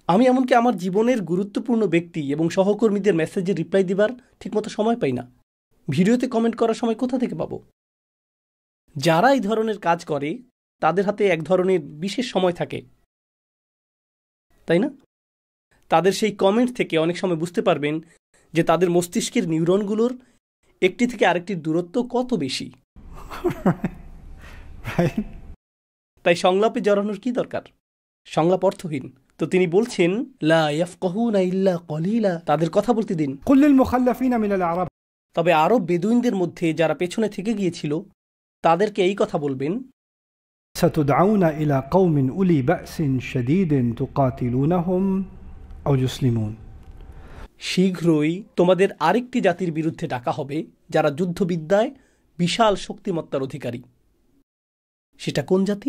আমি এমনকি আমার জীবনের গুরুত্বপূর্ণ ব্যক্তি এবং সহকর্মীদের মেসেজে রিপ্লাই দিবার ঠিকমতো সময় পাই না। ভিডিওতে কমেন্ট করার সময় কোথা থেকে পাবো? যারা এই ধরনের কাজ করে তাদের হাতে এক ধরনের বিশেষ সময় থাকে, তাই না? তাদের সেই কমেন্ট থেকে অনেক সময় বুঝতে পারবেন যে তাদের মস্তিষ্কের নিউরনগুলোর একটি থেকে আরেকটির দূরত্ব কত বেশি। তাই সংলাপে জড়ানোর কি দরকার? সংলাপ অর্থহীন। তো তিনি বলছেন, লা ইয়াফকাহুনা ইল্লা কলিলা, তাদের কথা বলতে দিন। قل للمخلفين من الأعراب তবে আরব বেদুইনদের মধ্যে যারা পেছনে থেকে গিয়েছিল তাদেরকে এই কথা বলবেন, ستدعون إلى قوم أولي بأس شديد تقاتلونهم أو يسلمون শীঘ্রই তোমাদের আরেকটি জাতির বিরুদ্ধে ডাকা হবে যারা যুদ্ধবিদ্যায় বিশাল শক্তিমত্তার অধিকারী। সেটা কোন জাতি?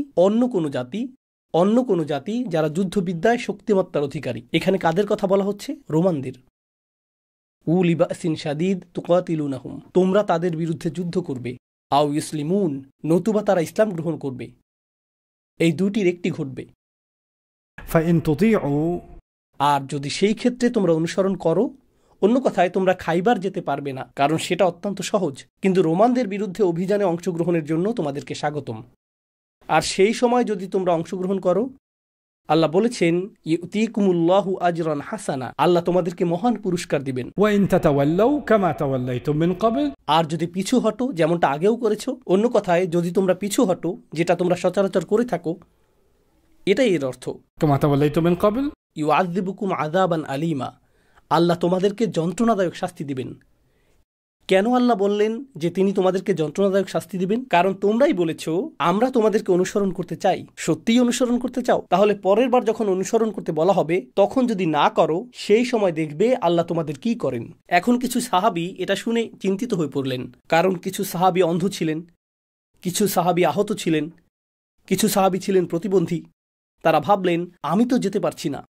অন্য কোনো জাতি যারা যুদ্ধবিদ্যায় শক্তিমত্তার অধিকারী। এখানে কাদের কথা বলা হচ্ছে? রোমানদের। উলি বাসিন শাদীদ তুকাতিলুনাহুম, তোমরা তাদের বিরুদ্ধে যুদ্ধ করবে। আও ইউসলিমুন, নতুবা তারা ইসলাম গ্রহণ করবে। এই দুটির একটি ঘটবে। فإن تطيعوا আর যদি সেই ক্ষেত্রে তোমরা অনুসরণ করো, অন্য কথায় তোমরা খাইবার যেতে পারবে না, কারণ সেটা অত্যন্ত সহজ, কিন্তু রোমানদের বিরুদ্ধে অভিযানে অংশগ্রহণের জন্য তোমাদেরকে স্বাগতম। আর সেই সময় যদি তোমরা অংশগ্রহণ করো, আল্লাহ বলেছেন ইউতিকুমুল্লাহু আজরান হাসানা, আল্লাহ তোমাদেরকে মহান পুরস্কার দিবেন। وإن تتولوا كما توليتم من قبل আর যদি পিছু হটো, যেমনটা আগেও করেছো, অন্য কথায় যদি তোমরা পিছু হটো, যেটা তোমরা সচরাচর করে থাকো, এটাই এর অর্থ। كما توليتم من قبل ইউআযযিবুকুম আযাবান আলীমা, আল্লাহ তোমাদেরকে যন্ত্রণাদায়ক শাস্তি দিবেন। কেন আল্লাহ বললেন যে তিনি তোমাদেরকে যন্ত্রণাদায়ক শাস্তি দিবেন? কারণ তোমরাই বলেছো আমরা তোমাদেরকে অনুসরণ করতে চাই। সত্যিই অনুসরণ করতে চাও? তাহলে পরের বার যখন অনুসরণ করতে বলা হবে, তখন যদি না করো, সেই সময় দেখবে আল্লাহ তোমাদের কি করেন। এখন কিছু সাহাবী এটা শুনে চিন্তিত হয়ে পড়লেন, কারণ কিছু সাহাবী অন্ধ ছিলেন, কিছু সাহাবী আহত ছিলেন, কিছু সাহাবী ছিলেন প্রতিবন্ধী। তারা ভাবলেন আমি তো যেতে পারছি না,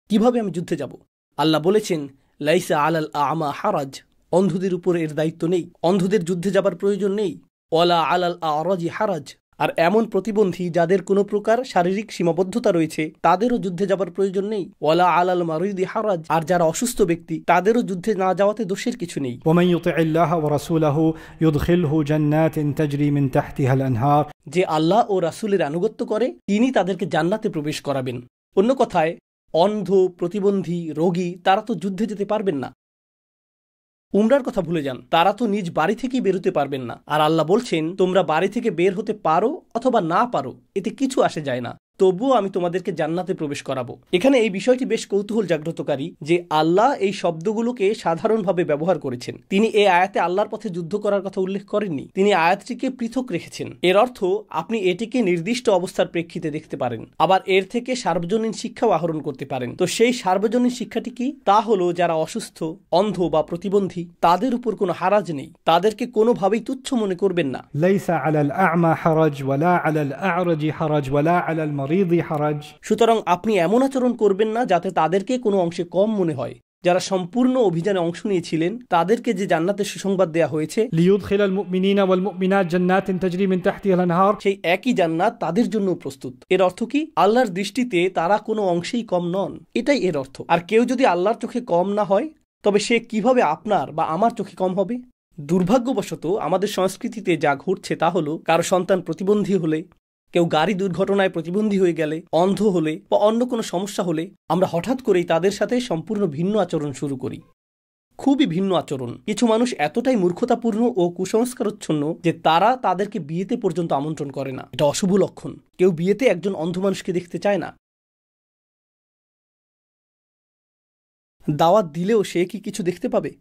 কিভাবে আমি যুদ্ধে যাব? আল্লাহ বলেছেন লাইসা আলাল আ'মা হারাজ, অন্ধদের উপর এর দায়িত্ব নেই, অন্ধদের যুদ্ধে যাবার প্রয়োজন নেই। ওয়ালা আলাল আ'রাজি হারাজ, আর এমন প্রতিবন্ধী যাদের কোনো প্রকার শারীরিক সীমাবদ্ধতা রয়েছে তাদেরও যুদ্ধে যাবার প্রয়োজন নেই। ওয়ালা আলাল মারিদি হারাজ, আর যারা অসুস্থ ব্যক্তি তাদেরও যুদ্ধে না যাওয়াতে দোষের কিছু নেই। ومن يطع الله ورسوله يدخله جنات تجري من تحتها الأنهار, যে আল্লাহ ও রাসূলের আনুগত্য করে তিনি তাদেরকে জান্নাতে প্রবেশ করাবেন। অন্য কথায় অন্ধ, প্রতিবন্ধী, রোগী তারা তো যুদ্ধে যেতে পারবেন না। উমরার কথা ভুলে যান, তারা তো নিজ বাড়ি থেকেই বেরোতে পারবেন না। আর আল্লাহ বলছেন তোমরা বাড়ি থেকে বের হতে পারো অথবা না পারো, এতে কিছু আসে যায় না, তবুও আমি তোমাদেরকে জান্নাতে প্রবেশ করাবো। এখানে এই বিষয়টি বেশ কৌতূহল জাগ্রতকারী যে আল্লাহ এই শব্দগুলোকে সাধারণভাবে ব্যবহার করেছেন। তিনি এই আয়াতে আল্লাহর পথে যুদ্ধ করার কথা উল্লেখ করেননি, তিনি আয়াতটিকে পৃথক রেখেছেন। এর অর্থ আপনি এটিকে নির্দিষ্ট অবস্থার প্রেক্ষিতে দেখতে পারেন, আবার এর থেকে সার্বজনীন শিক্ষাও আহরণ করতে পারেন। তো সেই সার্বজনীন শিক্ষাটি কি? তা হলো যারা অসুস্থ, অন্ধ বা প্রতিবন্ধী তাদের উপর কোনো হারাজ নেই, তাদেরকে কোনোভাবেই তুচ্ছ মনে করবেন না। ليس على الأعمى حرج ولا على الأعرج حرج ولا على المريض حرج, সুতরাং আপনি এমন আচরণ করবেন না যাতে তাদেরকে কোনো অংশে কম মনে হয়। যারা সম্পূর্ণ অভিযানে অংশ নিয়েছিলেন তাদেরকে যে জান্নাতের সুসংবাদ দেয়া হয়েছে, ليدخل المؤمنين والمؤمنات جنات تجري من تحتها الأنهار, সেই একই জান্নাত তাদের জন্য প্রস্তুত। এর অর্থ কি? আল্লাহর দৃষ্টিতে তারা কোনো অংশেই কম নন, এটাই এর অর্থ। আর কেউ যদি আল্লাহর চোখে কম না হয়, তবে সে কিভাবে আপনার বা আমার চোখে কম হবে? দুর্ভাগ্যবশত আমাদের সংস্কৃতিতে যা ঘটছে তা হলো, কারো সন্তান প্রতিবন্ধী হলে, কেউ গাড়ি দুর্ঘটনায় প্রতিবন্ধী হয়ে গেলে, অন্ধ হলে বা অন্য কোনো সমস্যা হলে আমরা হঠাৎ করেই তাদের সাথে সম্পূর্ণ ভিন্ন আচরণ শুরু করি। খুবই ভিন্ন আচরণ। কিছু মানুষ এতটাই মূর্খতাপূর্ণ ও কুসংস্কারচ্ছন্ন যে তারা তাদেরকে বিয়েতে পর্যন্ত আমন্ত্রণ করে না। এটা অশুভ লক্ষণ। কেউ বিয়েতে একজন অন্ধ মানুষকে দেখতে চায় না। দাওয়াত দিলেও সে কি কিছু দেখতে পাবে?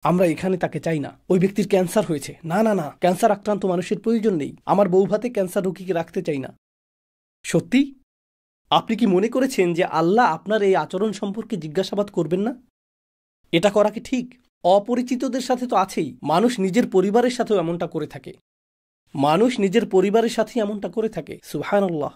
আমরা এখানে তাকে চাই না। ওই ব্যক্তির ক্যান্সার হয়েছে, না না না, ক্যান্সার আক্রান্ত মানুষের প্রয়োজন নেই। আমার বউভাতে ক্যান্সার রোগীকে রাখতে চাই না। সত্যি? আপনি কি মনে করেছেন যে আল্লাহ আপনার এই আচরণ সম্পর্কে জিজ্ঞাসাবাদ করবেন না? এটা করা কি ঠিক? অপরিচিতদের সাথে তো আছেই, মানুষ নিজের পরিবারের সাথেও এমনটা করে থাকে। মানুষ নিজের পরিবারের সাথে এমনটা করে থাকে। সুবহানাল্লাহ।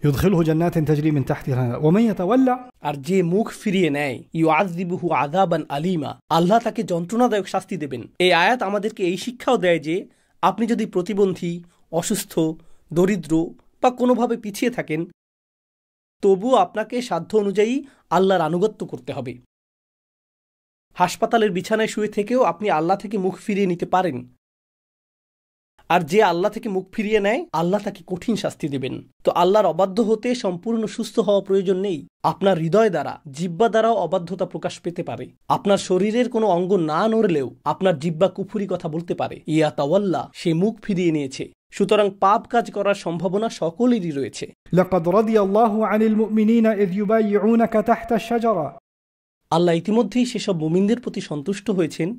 يدخله جنات تجري من تحتها الأنهار ومن يتولى, আর যে মুখ ফিরিয়ে নেয় ইউআযযিবুহু আযাবান আলীমা, আল্লাহ তাকে যন্ত্রণাদায়ক শাস্তি দেবেন। এই আয়াত আমাদেরকে এই শিক্ষাও দেয় যে আপনি যদি প্রতিবন্ধী, অসুস্থ, দরিদ্র বা কোনোভাবে পিছিয়ে থাকেন, তবুও আপনাকে সাধ্য অনুযায়ী আল্লাহর আনুগত্য করতে হবে। হাসপাতালের বিছানায় শুয়ে থেকেও আপনি আল্লাহ থেকে মুখ ফিরিয়ে নিতে পারেন। আর যে আল্লাহ থেকে মুখ ফিরিয়ে নেয়, আল্লাহ তাকে কঠিন শাস্তি দেবেন। তো আল্লাহর অবাধ্য হতে সম্পূর্ণ সুস্থ হওয়া প্রয়োজন নেই। আপনার হৃদয় দ্বারা, জিহ্বা দ্বারাও অবাধ্যতা প্রকাশ পেতে পারে। আপনার শরীরের কোনো অঙ্গ না নড়লেও আপনার জিহ্বা কুফরি কথা বলতে পারে। ইয়া তাওয়াল্লা, সে মুখ ফিরিয়ে নিয়েছে। সুতরাং পাপ কাজ করার সম্ভাবনা সকলেরই রয়েছে। لقد رضي الله عن المؤمنين إذ يبايعونك تحت الشجرة, আল্লাহ ইতিমধ্যেই সেসব মুমিনদের প্রতি সন্তুষ্ট হয়েছেন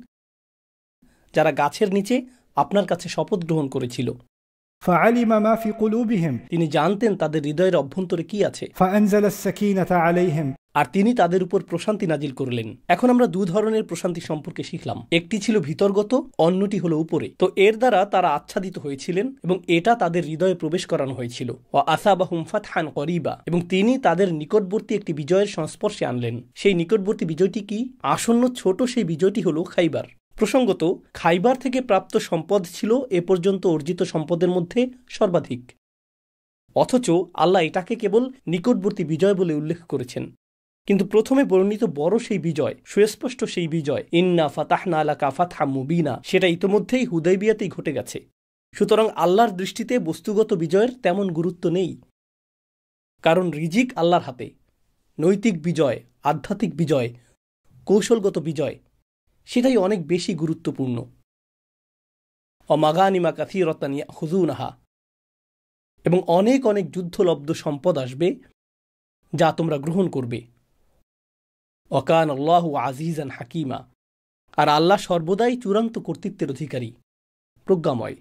যারা গাছের নিচে আপনার কাছে শপথ গ্রহণ করেছিল। فعلم ما في قلوبهم, তিনি জানতেন তাদের হৃদয়ের অভ্যন্তরে কি আছে। فأنزل السكينة عليهم, আর তিনি তাদের উপর প্রশান্তি নাজিল করলেন। এখন আমরা দু ধরনের প্রশান্তি সম্পর্কে শিখলাম। একটি ছিল ভিতরগত, অন্যটি হলো উপরে। তো এর দ্বারা তারা আচ্ছাদিত হয়েছিলেন এবং এটা তাদের হৃদয়ে প্রবেশ করানো হয়েছিল। ওয়া আসাবাহুম ফাতহান করিবা, এবং তিনি তাদের নিকটবর্তী একটি বিজয়ের সংস্পর্শে আনলেন। সেই নিকটবর্তী বিজয়টি কি? আসন্ন ছোট সেই বিজয়টি হলো খাইবার। প্রসঙ্গত, খাইবার থেকে প্রাপ্ত সম্পদ ছিল এ পর্যন্ত অর্জিত সম্পদের মধ্যে সর্বাধিক। অথচ আল্লাহ এটাকে কেবল নিকটবর্তী বিজয় বলে উল্লেখ করেছেন। কিন্তু প্রথমে বর্ণিত বড় সেই বিজয়, সুস্পষ্ট সেই বিজয়, ইন্না ফাতাহনা লাকা ফাতহাম মুবিনা, সেটা ইতোমধ্যেই হুদাইবিয়াতেই ঘটে গেছে। সুতরাং আল্লাহর দৃষ্টিতে বস্তুগত বিজয়ের তেমন গুরুত্ব নেই, কারণ রিজিক আল্লাহর হাতে। নৈতিক বিজয়, আধ্যাত্মিক বিজয়, কৌশলগত বিজয়, সেটাই অনেক বেশি গুরুত্বপূর্ণ। অমাগানিমা কাসীরাতান ইয়াখুযুনাহা, এবং অনেক অনেক যুদ্ধলব্ধ সম্পদ আসবে যা তোমরা গ্রহণ করবে। ওয়াকান আল্লাহু আজিজান হাকিমা, আর আল্লাহ সর্বদাই চূড়ান্ত কর্তৃত্বের অধিকারী, প্রজ্ঞাময়।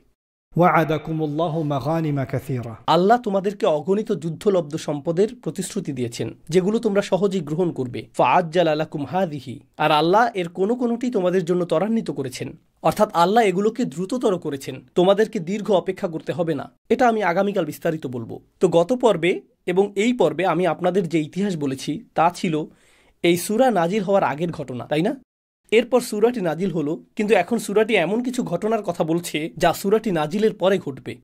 ওয়া'আদাকুমুল্লাহু মাগানিমা কাসীরা, আল্লাহ তোমাদেরকে অগণিত যুদ্ধলব্ধ সম্পদের প্রতিশ্রুতি দিয়েছেন, যেগুলো তোমরা সহজেই গ্রহণ করবে। ফাআজ্জালা লাকুম হাযিহি, আর আল্লাহ এর কোনোটি তোমাদের জন্য ত্বরান্বিত করেছেন, অর্থাৎ আল্লাহ এগুলোকে দ্রুততর করেছেন, তোমাদেরকে দীর্ঘ অপেক্ষা করতে হবে না। এটা আমি আগামীকাল বিস্তারিত বলবো। তো গত পর্বে এবং এই পর্বে আমি আপনাদের যে ইতিহাস বলেছি তা ছিল এই সূরা নাজিল হওয়ার আগের ঘটনা, তাই না? এরপর সূরাটি নাজিল হলো, কিন্তু এখন সূরাটি এমন কিছু ঘটনার কথা বলছে যা সূরাটি নাজিলের পরে ঘটবে,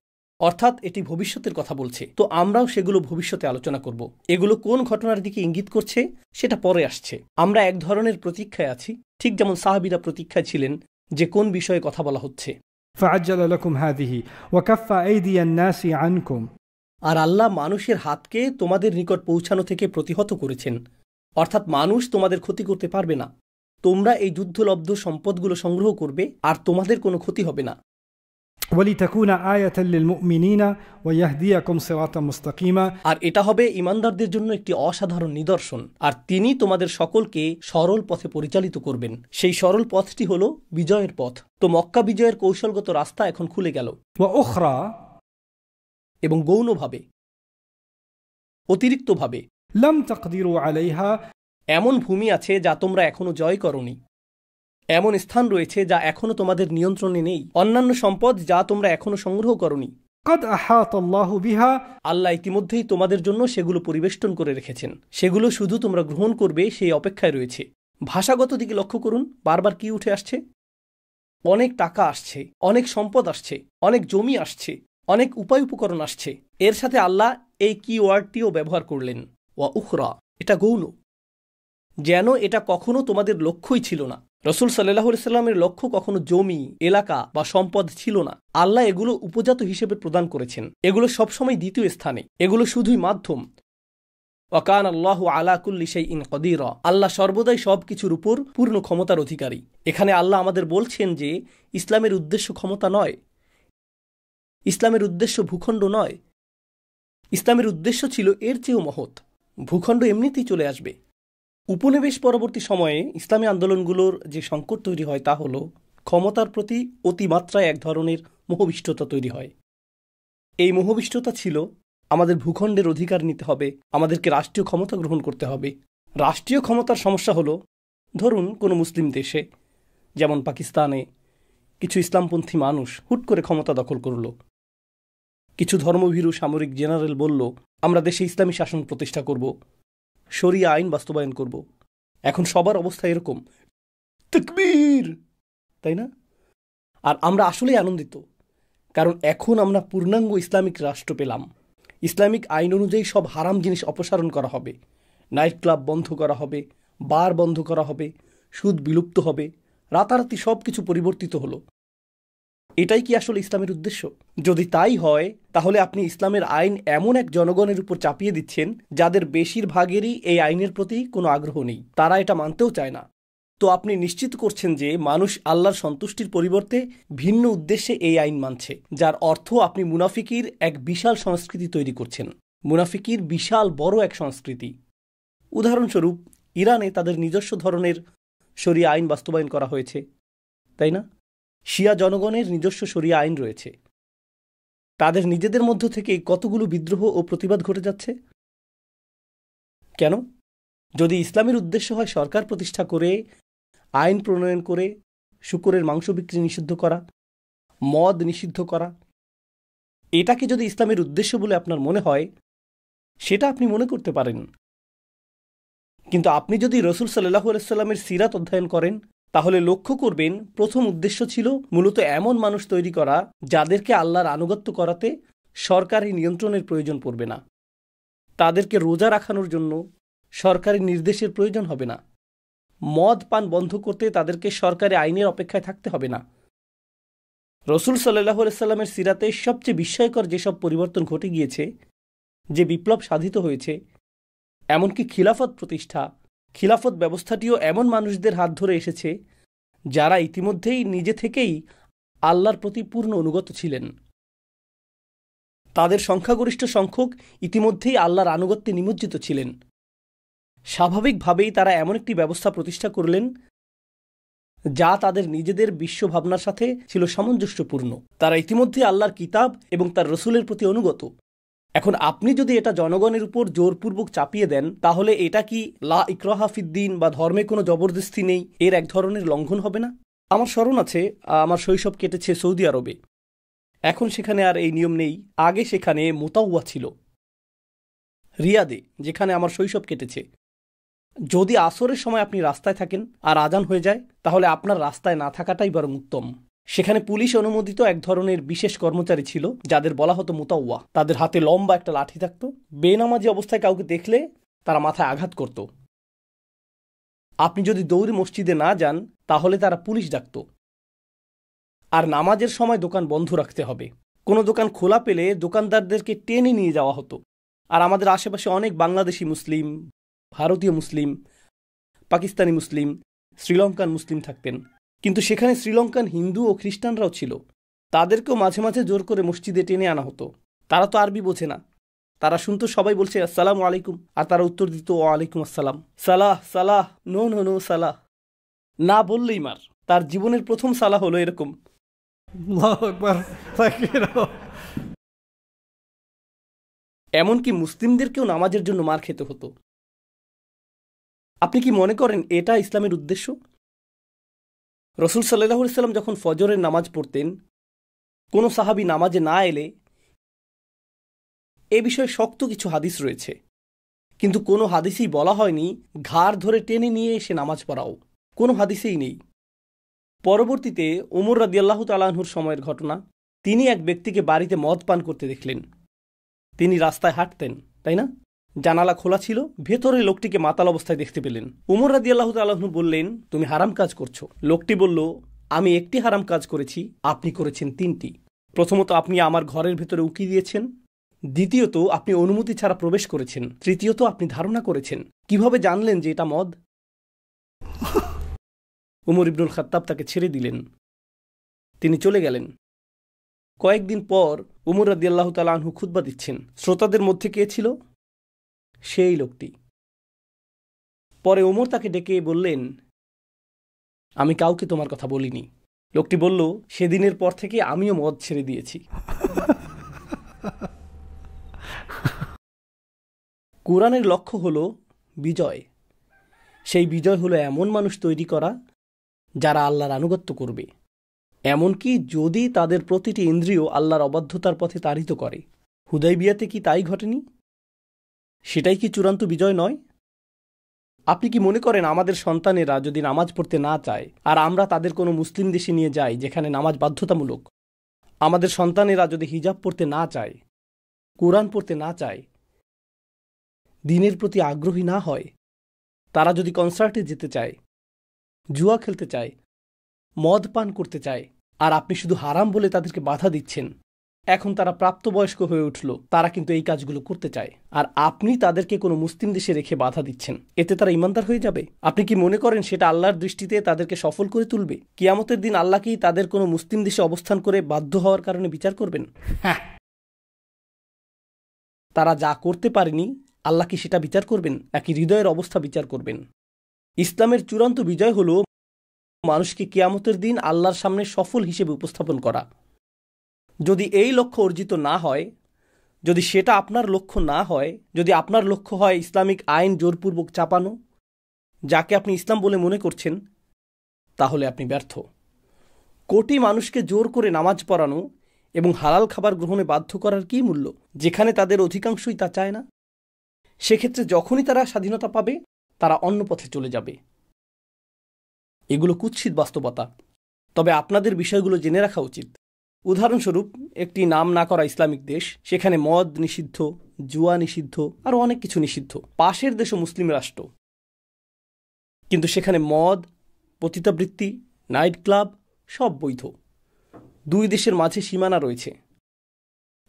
অর্থাৎ এটি ভবিষ্যতের কথা বলছে। তো আমরাও সেগুলো ভবিষ্যতে আলোচনা করব। এগুলো কোন ঘটনার দিকে ইঙ্গিত করছে সেটা পরে আসছে। আমরা এক ধরনের প্রতীক্ষায় আছি, ঠিক যেমন সাহাবীরা প্রতীক্ষায় ছিলেন যে কোন বিষয়ে কথা বলা হচ্ছে। ফাআজ্জালা লাকুম হাযিহি ওয়া কাফফা আইদিয়ান নাসি আনকুম, আর আল্লাহ মানুষের হাতকে তোমাদের নিকট পৌঁছানো থেকে প্রতিহত করেছেন, অর্থাৎ মানুষ তোমাদের ক্ষতি করতে পারবে না। তোমরা এই যুদ্ধলব্ধ সম্পদগুলো সংগ্রহ করবে আর তোমাদের কোনো ক্ষতি হবে না। ওয়ালিতাকুনা আয়াতাল লিল মুমিনিনা ওয়া ইয়াহদিয়াকুম সিরাতাম মুস্তাকিমা, আর এটা হবে ঈমানদারদের জন্য একটি অসাধারণ নিদর্শন, আর তিনি তোমাদের সকলকে সরল পথে পরিচালিত করবেন। সেই সরল পথটি হলো বিজয়ের পথ। তো মক্কা বিজয়ের কৌশলগত রাস্তা এখন খুলে গেল। ওয়া উখরা, এবং গৌণভাবে, অতিরিক্তভাবে লাম তাকদিরু আলাইহা, এমন ভূমি আছে যা তোমরা এখনো জয় করনি, এমন স্থান রয়েছে যা এখনো তোমাদের নিয়ন্ত্রণে নেই, অন্যান্য সম্পদ যা তোমরা এখনো সংগ্রহ করনি। قد أحاط الله بها, আল্লাহ ইতিমধ্যেই তোমাদের জন্য সেগুলো পরিবেষ্টন করে রেখেছেন, সেগুলো শুধু তোমরা গ্রহণ করবে সেই অপেক্ষায় রয়েছে। ভাষাগত দিকে লক্ষ্য করুন, বারবার কি উঠে আসছে? অনেক টাকা আসছে, অনেক সম্পদ আসছে, অনেক জমি আসছে, অনেক উপায় উপকরণ আসছে। এর সাথে আল্লাহ এই কি ওয়ার্ডটিও ব্যবহার করলেন, ওয়া উখরা। এটা গৌণ, যেন এটা কখনো তোমাদের লক্ষ্যই ছিল না। রাসূল সাল্লাল্লাহু আলাইহি সাল্লামের লক্ষ্য কখনো জমি, এলাকা বা সম্পদ ছিল না। আল্লাহ এগুলো উপজাত হিসেবে প্রদান করেছেন। এগুলো সবসময় দ্বিতীয় স্থানে, এগুলো শুধুই মাধ্যম। ওয়া কানা আল্লাহু আলা কুল্লি শাইইন কাদিরা, আল্লাহ সর্বদাই সবকিছুর উপর পূর্ণ ক্ষমতার অধিকারী। এখানে আল্লাহ আমাদের বলছেন যে ইসলামের উদ্দেশ্য ক্ষমতা নয়, ইসলামের উদ্দেশ্য ভূখণ্ড নয়, ইসলামের উদ্দেশ্য ছিল এর চেয়েও মহৎ। ভূখণ্ড এমনিতেই চলে আসবে। উপনিবেশ পরবর্তী সময়ে ইসলামী আন্দোলনগুলোর যে সংকট তৈরি হয় তা হল ক্ষমতার প্রতি অতিমাত্রায় এক ধরনের মোহবিষ্টতা তৈরি হয়। এই মোহবিষ্টতা ছিল আমাদের ভূখণ্ডের অধিকার নিতে হবে, আমাদেরকে রাষ্ট্রীয় ক্ষমতা গ্রহণ করতে হবে। রাষ্ট্রীয় ক্ষমতার সমস্যা হলো, ধরুন কোনো মুসলিম দেশে যেমন পাকিস্তানে কিছু ইসলামপন্থী মানুষ হুট করে ক্ষমতা দখল করল। কিছু ধর্মভীরু সামরিক জেনারেল বলল, আমরা দেশে ইসলামী শাসন প্রতিষ্ঠা করব, শরিয়া আইন বাস্তবায়ন করব। এখন সবার অবস্থা এরকম, তাকবীর, তাই না? আর আমরা আসলেই আনন্দিত, কারণ এখন আমরা পূর্ণাঙ্গ ইসলামিক রাষ্ট্র পেলাম। ইসলামিক আইন অনুযায়ী সব হারাম জিনিস অপসারণ করা হবে, নাইট ক্লাব বন্ধ করা হবে, বার বন্ধ করা হবে, সুদ বিলুপ্ত হবে, রাতারাতি সব কিছু পরিবর্তিত হলো। এটাই কি আসলে ইসলামের উদ্দেশ্য? যদি তাই হয়, তাহলে আপনি ইসলামের আইন এমন এক জনগণের উপর চাপিয়ে দিচ্ছেন যাদের বেশিরভাগেরই এই আইনের প্রতি কোনো আগ্রহ নেই, তারা এটা মানতেও চায় না। তো আপনি নিশ্চিত করছেন যে মানুষ আল্লাহর সন্তুষ্টির পরিবর্তে ভিন্ন উদ্দেশ্যে এই আইন মানছে, যার অর্থ আপনি মুনাফিকির এক বিশাল সংস্কৃতি তৈরি করছেন। মুনাফিকির বিশাল বড় এক সংস্কৃতি। উদাহরণস্বরূপ, ইরানে তাদের নিজস্ব ধরনের শরিয়া আইন বাস্তবায়ন করা হয়েছে, তাই না? শিয়া জনগণের নিজস্ব শরিয়া আইন রয়েছে। তাদের নিজেদের মধ্য থেকে কতগুলো বিদ্রোহ ও প্রতিবাদ ঘটে যাচ্ছে। কেন? যদি ইসলামের উদ্দেশ্য হয় সরকার প্রতিষ্ঠা করে, আইন প্রণয়ন করে শূকরের মাংস বিক্রি নিষিদ্ধ করা, মদ নিষিদ্ধ করা, এটাকে যদি ইসলামের উদ্দেশ্য বলে আপনার মনে হয়, সেটা আপনি মনে করতে পারেন। কিন্তু আপনি যদি রাসূল সাল্লাল্লাহু আলাইহি সাল্লামের সিরাত অধ্যয়ন করেন, তাহলে লক্ষ্য করবেন প্রথম উদ্দেশ্য ছিল মূলত এমন মানুষ তৈরি করা যাদেরকে আল্লাহর আনুগত্য করাতে সরকারি নিয়ন্ত্রণের প্রয়োজন পড়বে না, তাদেরকে রোজা রাখানোর জন্য সরকারি নির্দেশের প্রয়োজন হবে না, মদ পান বন্ধ করতে তাদেরকে সরকারি আইনের অপেক্ষায় থাকতে হবে না। রসুল সাল্লাল্লাহু আলাইহি সাল্লামের সিরাতে সবচেয়ে বিস্ময়কর যেসব পরিবর্তন ঘটে গিয়েছে, যে বিপ্লব সাধিত হয়েছে, এমনকি খিলাফত প্রতিষ্ঠা, খিলাফত ব্যবস্থাটিও এমন মানুষদের হাত ধরে এসেছে যারা ইতিমধ্যেই নিজে থেকেই আল্লাহর প্রতি পূর্ণ অনুগত ছিলেন। তাদের সংখ্যাগরিষ্ঠ সংখ্যক ইতিমধ্যেই আল্লাহর আনুগত্যে নিমজ্জিত ছিলেন। স্বাভাবিকভাবেই তারা এমন একটি ব্যবস্থা প্রতিষ্ঠা করলেন যা তাদের নিজেদের বিশ্বভাবনার সাথে ছিল সামঞ্জস্যপূর্ণ। তারা ইতিমধ্যে আল্লাহর কিতাব এবং তার রসুলের প্রতি অনুগত। এখন আপনি যদি এটা জনগণের উপর জোরপূর্বক চাপিয়ে দেন, তাহলে এটা কি লা ইকরাহা ফিদ্দিন বা ধর্মে কোনো জবরদস্তি নেই এর এক ধরনের লঙ্ঘন হবে না? আমার স্মরণ আছে, আমার শৈশব কেটেছে সৌদি আরবে। এখন সেখানে আর এই নিয়ম নেই। আগে সেখানে মুতাওয়া ছিল, রিয়াদে, যেখানে আমার শৈশব কেটেছে। যদি আসরের সময় আপনি রাস্তায় থাকেন আর আজান হয়ে যায়, তাহলে আপনার রাস্তায় না থাকাটাই বরং উত্তম। সেখানে পুলিশ অনুমোদিত এক ধরনের বিশেষ কর্মচারী ছিল যাদের বলা হতো মুতাওয়া। তাদের হাতে লম্বা একটা লাঠি থাকত। বেনামাজি অবস্থায় কাউকে দেখলে তারা মাথায় আঘাত করত। আপনি যদি দৌড়ে মসজিদে না যান, তাহলে তারা পুলিশ ডাকত। আর নামাজের সময় দোকান বন্ধ রাখতে হবে। কোনো দোকান খোলা পেলে দোকানদারদেরকে টেনে নিয়ে যাওয়া হতো। আর আমাদের আশেপাশে অনেক বাংলাদেশি মুসলিম, ভারতীয় মুসলিম, পাকিস্তানি মুসলিম, শ্রীলঙ্কান মুসলিম থাকতেন। কিন্তু সেখানে শ্রীলঙ্কান হিন্দু ও খ্রিস্টানরাও ছিল। তাদেরকেও মাঝে মাঝে জোর করে মসজিদে টেনে আনা হতো। তারা তো আরবি বোঝে না। তারা শুনতো সবাই বলছে আসসালামু আলাইকুম, আর তারা উত্তর দিত ওয়ালাইকুম আসসালাম। সালাহ সালাহ, নো নো নো সালাহ, না বললেই মার। তার জীবনের প্রথম সালাহ হলো এরকম। আল্লাহু আকবার। এমনকি মুসলিমদেরকেও নামাজের জন্য মার খেতে হতো। আপনি কি মনে করেন এটা ইসলামের উদ্দেশ্য? রসুল সাল্লাল্লাহু আলাইহি সাল্লাম যখন ফজরের নামাজ পড়তেন, কোনো সাহাবী নামাজে না এলে এ বিষয়ে শক্ত কিছু হাদিস রয়েছে, কিন্তু কোনো হাদিসেই বলা হয়নি ঘাড় ধরে টেনে নিয়ে এসে নামাজ পড়াও। কোনো হাদিসেই নেই। পরবর্তীতে ওমর রাদিয়াল্লাহু তাআলা আনহুর সময়ের ঘটনা। তিনি এক ব্যক্তিকে বাড়িতে মদ পান করতে দেখলেন। তিনি রাস্তায় হাঁটতেন, তাই না? জানালা খোলা ছিল, ভেতরে লোকটিকে মাতাল অবস্থায় দেখতে পেলেন। ওমর রাদিয়াল্লাহু তাআলা আনহু বললেন, তুমি হারাম কাজ করছো। লোকটি বলল, আমি একটি হারাম কাজ করেছি, আপনি করেছেন তিনটি। প্রথমত, আপনি আমার ঘরের ভেতরে উকি দিয়েছেন। দ্বিতীয়ত, আপনি অনুমতি ছাড়া প্রবেশ করেছেন। তৃতীয়ত, আপনি ধারণা করেছেন। কিভাবে জানলেন যে এটা মদ? উমর ইবনুল খাত্তাব তাকে ছেড়ে দিলেন। তিনি চলে গেলেন। কয়েকদিন পর উমর রাদিয়াল্লাহু তাআলা আনহু খুতবা দিচ্ছেন। শ্রোতাদের মধ্যে কে ছিল? সেই লোকটি। পরে উমর তাকে ডেকে বললেন, আমি কাউকে তোমার কথা বলিনি। লোকটি বলল, সেদিনের পর থেকে আমিও মদ ছেড়ে দিয়েছি। কোরআনের লক্ষ্য হল বিজয়। সেই বিজয় হলো এমন মানুষ তৈরি করা যারা আল্লাহর আনুগত্য করবে, এমনকি যদি তাদের প্রতিটি ইন্দ্রিয় আল্লাহর অবাধ্যতার পথে তাড়িত করে। হুদাইবিয়াতে কি তাই ঘটেনি? সেটাই কি চূড়ান্ত বিজয় নয়? আপনি কি মনে করেন আমাদের সন্তানেরা যদি নামাজ পড়তে না চায়, আর আমরা তাদের কোনো মুসলিম দেশে নিয়ে যাই যেখানে নামাজ বাধ্যতামূলক, আমাদের সন্তানেরা যদি হিজাব পড়তে না চায়, কোরআন পড়তে না চায়, দ্বীনের প্রতি আগ্রহী না হয়, তারা যদি কনসার্টে যেতে চায়, জুয়া খেলতে চায়, মদ পান করতে চায়, আর আপনি শুধু হারাম বলে তাদেরকে বাধা দিচ্ছেন, এখন তারা প্রাপ্তবয়স্ক হয়ে উঠল, তারা কিন্তু এই কাজগুলো করতে চায়, আর আপনি তাদেরকে কোনো মুসলিম দেশে রেখে বাধা দিচ্ছেন, এতে তারা ঈমানদার হয়ে যাবে? আপনি কি মনে করেন সেটা আল্লাহর দৃষ্টিতে তাদেরকে সফল করে তুলবে? কিয়ামতের দিন আল্লাহ কি তাদের কোনো মুসলিম দেশে অবস্থান করে বাধ্য হওয়ার কারণে বিচার করবেন? তারা যা করতে পারেনি, আল্লাহ কি সেটা বিচার করবেন, নাকি হৃদয়ের অবস্থা বিচার করবেন? ইসলামের চূড়ান্ত বিজয় হল মানুষকে কিয়ামতের দিন আল্লাহর সামনে সফল হিসেবে উপস্থাপন করা। যদি এই লক্ষ্য অর্জিত না হয়, যদি সেটা আপনার লক্ষ্য না হয়, যদি আপনার লক্ষ্য হয় ইসলামিক আইন জোরপূর্বক চাপানো, যাকে আপনি ইসলাম বলে মনে করছেন, তাহলে আপনি ব্যর্থ। কোটি মানুষকে জোর করে নামাজ পড়ানো এবং হালাল খাবার গ্রহণে বাধ্য করার কী মূল্য, যেখানে তাদের অধিকাংশই তা চায় না? সেক্ষেত্রে যখনই তারা স্বাধীনতা পাবে, তারা অন্য পথে চলে যাবে। এগুলো কুৎসিত বাস্তবতা, তবে আপনাদের বিষয়গুলো জেনে রাখা উচিত। উদাহরণস্বরূপ, একটি নাম না করা ইসলামিক দেশ, সেখানে মদ নিষিদ্ধ, জুয়া নিষিদ্ধ, আরও অনেক কিছু নিষিদ্ধ। পাশের দেশও মুসলিম রাষ্ট্র, কিন্তু সেখানে মদ, পতিতাবৃত্তি, নাইট ক্লাব সব বৈধ। দুই দেশের মাঝে সীমানা রয়েছে,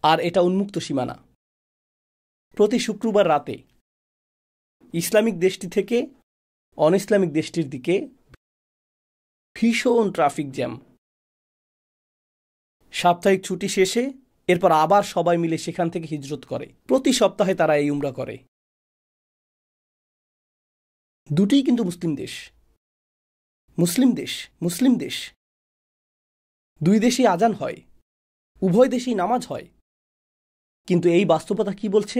আর এটা উন্মুক্ত সীমানা। প্রতি শুক্রবার রাতে ইসলামিক দেশটি থেকে অন ইসলামিক দেশটির দিকে ভীষণ ট্রাফিক জ্যাম। সাপ্তাহিক ছুটি শেষে এরপর আবার সবাই মিলে সেখান থেকে হিজরত করে। প্রতি সপ্তাহে তারা এই উমরা করে। দুটিই কিন্তু মুসলিম দেশ, মুসলিম দেশ, মুসলিম দেশ। দুই দেশেই আজান হয়, উভয় দেশেই নামাজ হয়। কিন্তু এই বাস্তবতা কি বলছে?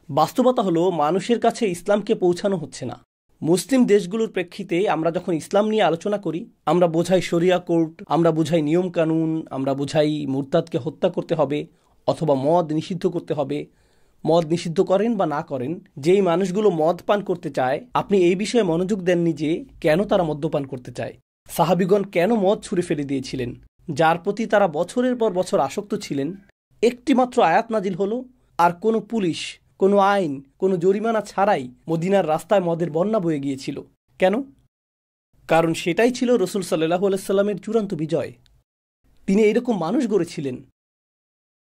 বাস্তবতা হলো মানুষের কাছে ইসলামকে পৌঁছানো হচ্ছে না। মুসলিম দেশগুলোর প্রেক্ষিতে আমরা যখন ইসলাম নিয়ে আলোচনা করি, আমরা বোঝাই শরিয়া কোর্ট, আমরা বোঝাই নিয়ম কানুন, আমরা বোঝাই মুরতাদকে হত্যা করতে হবে অথবা মদ নিষিদ্ধ করতে হবে। মদ নিষিদ্ধ করেন বা না করেন, যেই মানুষগুলো মদ পান করতে চায়, আপনি এই বিষয়ে মনোযোগ দেননি যে কেন তারা মদ্যপান করতে চায়। সাহাবিগণ কেন মদ ছুঁড়ে ফেলে দিয়েছিলেন? যার প্রতি তারা বছরের পর বছর আসক্ত ছিলেন। একটিমাত্র আয়াত নাজিল হলো, আর কোনো পুলিশ, কোনো আইন, কোনো জরিমানা ছাড়াই মদিনার রাস্তায় মদের বন্যা বয়ে গিয়েছিল। কেন? কারণ সেটাই ছিল রসুল সাল্লাল্লাহু আলাইহি সাল্লামের চূড়ান্ত বিজয়। তিনি এইরকম মানুষ গড়েছিলেন।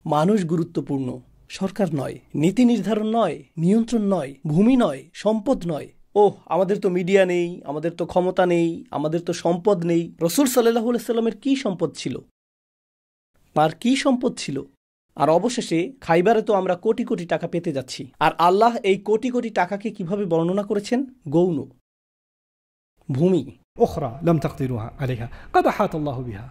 মানুষ গুরুত্বপূর্ণ, সরকার নয়, নীতি নির্ধারণ নয়, নিয়ন্ত্রণ নয়, ভূমি নয়, সম্পদ নয়। ওহ, আমাদের তো মিডিয়া নেই, আমাদের তো ক্ষমতা নেই, আমাদের তো সম্পদ নেই। রসুল সাল্লাল্লাহু আলাইহি সাল্লামের কি সম্পদ ছিল? তার কি সম্পদ ছিল? আর অবশেষে খাইবারে তো আমরা কোটি কোটি টাকা পেতে যাচ্ছি। আর আল্লাহ এই কোটি কোটি টাকাকে কিভাবে বর্ণনা করেছেন? গৌণ, ভূমি। أخرى لم تقدروها عليها قد أحاط الله بها।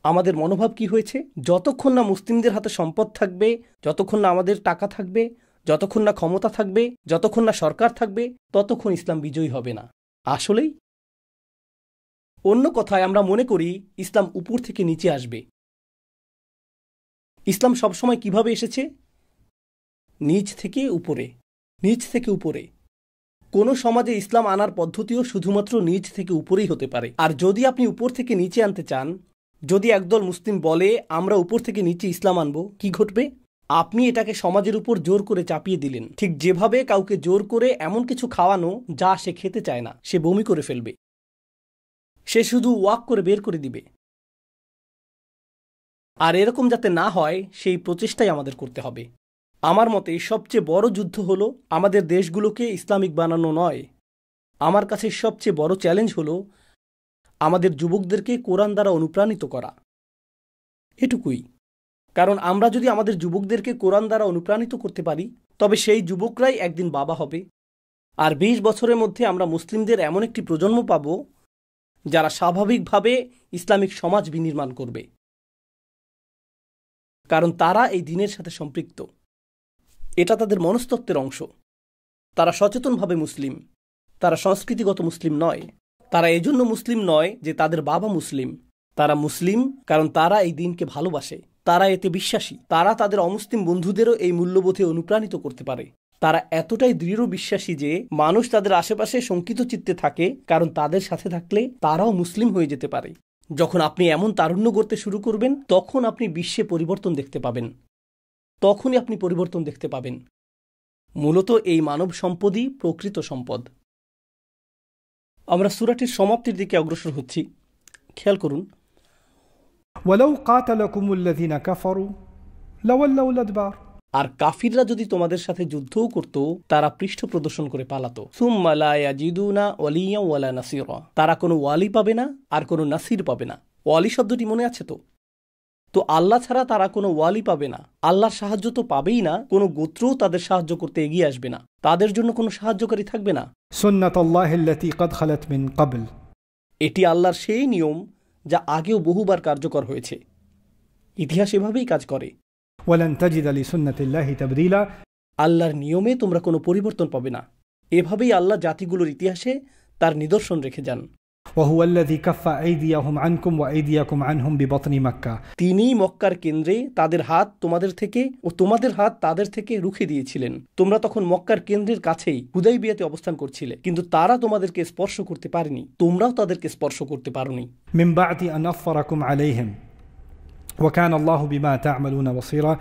আমাদের মনোভাব কি হয়েছে? যতক্ষণ না মুসলিমদের হাতে সম্পদ থাকবে, যতক্ষণ না আমাদের টাকা থাকবে, যতক্ষণ না ক্ষমতা থাকবে, যতক্ষণ না সরকার থাকবে, ততক্ষণ ইসলাম বিজয়ী হবে না। আসলেই অন্য কথায় আমরা মনে করি ইসলাম উপর থেকে নিচে আসবে। ইসলাম সবসময় কিভাবে এসেছে? নিচ থেকে উপরে, নিচ থেকে উপরে। কোন সমাজে ইসলাম আনার পদ্ধতিও শুধুমাত্র নিচ থেকে উপরেই হতে পারে। আর যদি আপনি উপর থেকে নিচে আনতে চান, যদি একদল মুসলিম বলে আমরা উপর থেকে নিচে ইসলাম আনব, কি ঘটবে? আপনি এটাকে সমাজের উপর জোর করে চাপিয়ে দিলেন। ঠিক যেভাবে কাউকে জোর করে এমন কিছু খাওয়ানো যা সে খেতে চায় না, সে বমি করে ফেলবে, সে শুধু ওয়াক করে বের করে দিবে। আর এরকম যাতে না হয় সেই প্রচেষ্টাই আমাদের করতে হবে। আমার মতে সবচেয়ে বড় যুদ্ধ হলো আমাদের দেশগুলোকে ইসলামিক বানানো নয়। আমার কাছে সবচেয়ে বড় চ্যালেঞ্জ হলো আমাদের যুবকদেরকে কোরআন দ্বারা অনুপ্রাণিত করা। এটুকুই। কারণ আমরা যদি আমাদের যুবকদেরকে কোরআন দ্বারা অনুপ্রাণিত করতে পারি, তবে সেই যুবকরাই একদিন বাবা হবে। আর ২০ বছরের মধ্যে আমরা মুসলিমদের এমন একটি প্রজন্ম পাব যারা স্বাভাবিকভাবে ইসলামিক সমাজ বিনির্মাণ করবে। কারণ তারা এই দিনের সাথে সম্পৃক্ত, এটা তাদের মনস্তত্ত্বের অংশ। তারা সচেতনভাবে মুসলিম, তারা সংস্কৃতিগত মুসলিম নয়। তারা এজন্য মুসলিম নয় যে তাদের বাবা মুসলিম। তারা মুসলিম কারণ তারা এই দিনকে ভালোবাসে, তারা এতে বিশ্বাসী। তারা তাদের অমুসলিম বন্ধুদেরও এই মূল্যবোধে অনুপ্রাণিত করতে পারে। তারা এতটাই দৃঢ় বিশ্বাসী যে মানুষ তাদের আশেপাশে শঙ্কিত চিত্তে থাকে, কারণ তাদের সাথে থাকলে তারাও মুসলিম হয়ে যেতে পারে। যখন আপনি এমন তারুণ্য গড়তে শুরু করবেন, তখন আপনি বিশ্বে পরিবর্তন দেখতে পাবেন। তখনই আপনি পরিবর্তন দেখতে পাবেন। মূলত এই মানব সম্পদই প্রকৃত সম্পদ। আমরা সূরাটির সমাপ্তির দিকে অগ্রসর হচ্ছি। খেয়াল করুন, ولو قاتلكم الذين كفروا لولوا الأدبار। আর কাফিররা যদি তোমাদের সাথে যুদ্ধও করত, তারা পৃষ্ঠ প্রদর্শন করে পালাতো। সুম্মা লা ইয়াজিদুনা ওয়ালিয়া ওয়ালা নাসিরা। তারা কোনো ওয়ালি পাবে না আর কোনো নাসির পাবে না। ওয়ালি শব্দটি মনে আছে তো? তো আল্লাহ ছাড়া তারা কোনো ওয়ালি পাবে না। আল্লাহর সাহায্য তো পাবেই না, কোনো গোত্রও তাদের সাহায্য করতে এগিয়ে আসবে না। তাদের জন্য কোনো সাহায্যকারী থাকবে না। সুন্নাতুল্লাহি আল্লাতী ক্বাদ খালাত মিন ক্বাবল। এটি আল্লাহর সেই নিয়ম যা আগেও বহুবার কার্যকর হয়েছে। ইতিহাস এভাবেই কাজ করে। ওয়ালান তাজিদা লিসুন্নাতিল্লাহি তাবদীলা। আল্লাহর নিয়মে তোমরা কোনো পরিবর্তন পাবে না। এভাবেই আল্লাহ জাতিগুলোর ইতিহাসে তার নিদর্শন রেখে যান। وهو الذي كف أيديهم عنكم وأيديكم عنهم ببطن مكة তিনিই মক্কার কেন্দ্রে তাদের হাত তোমাদের থেকে ও তোমাদের হাত তাদের থেকে রুখে দিয়েছিলেন। তোমরা তখন মক্কার কেন্দ্রের কাছেই হুদাইবিয়াতে অবস্থান করছিলে, কিন্তু তারা তোমাদেরকে স্পর্শ করতে পারেনি, তোমরাও তাদেরকে স্পর্শ করতে পারোনি। من بعد أن أظفركم عليهم وكان الله بما تعملون بصيرا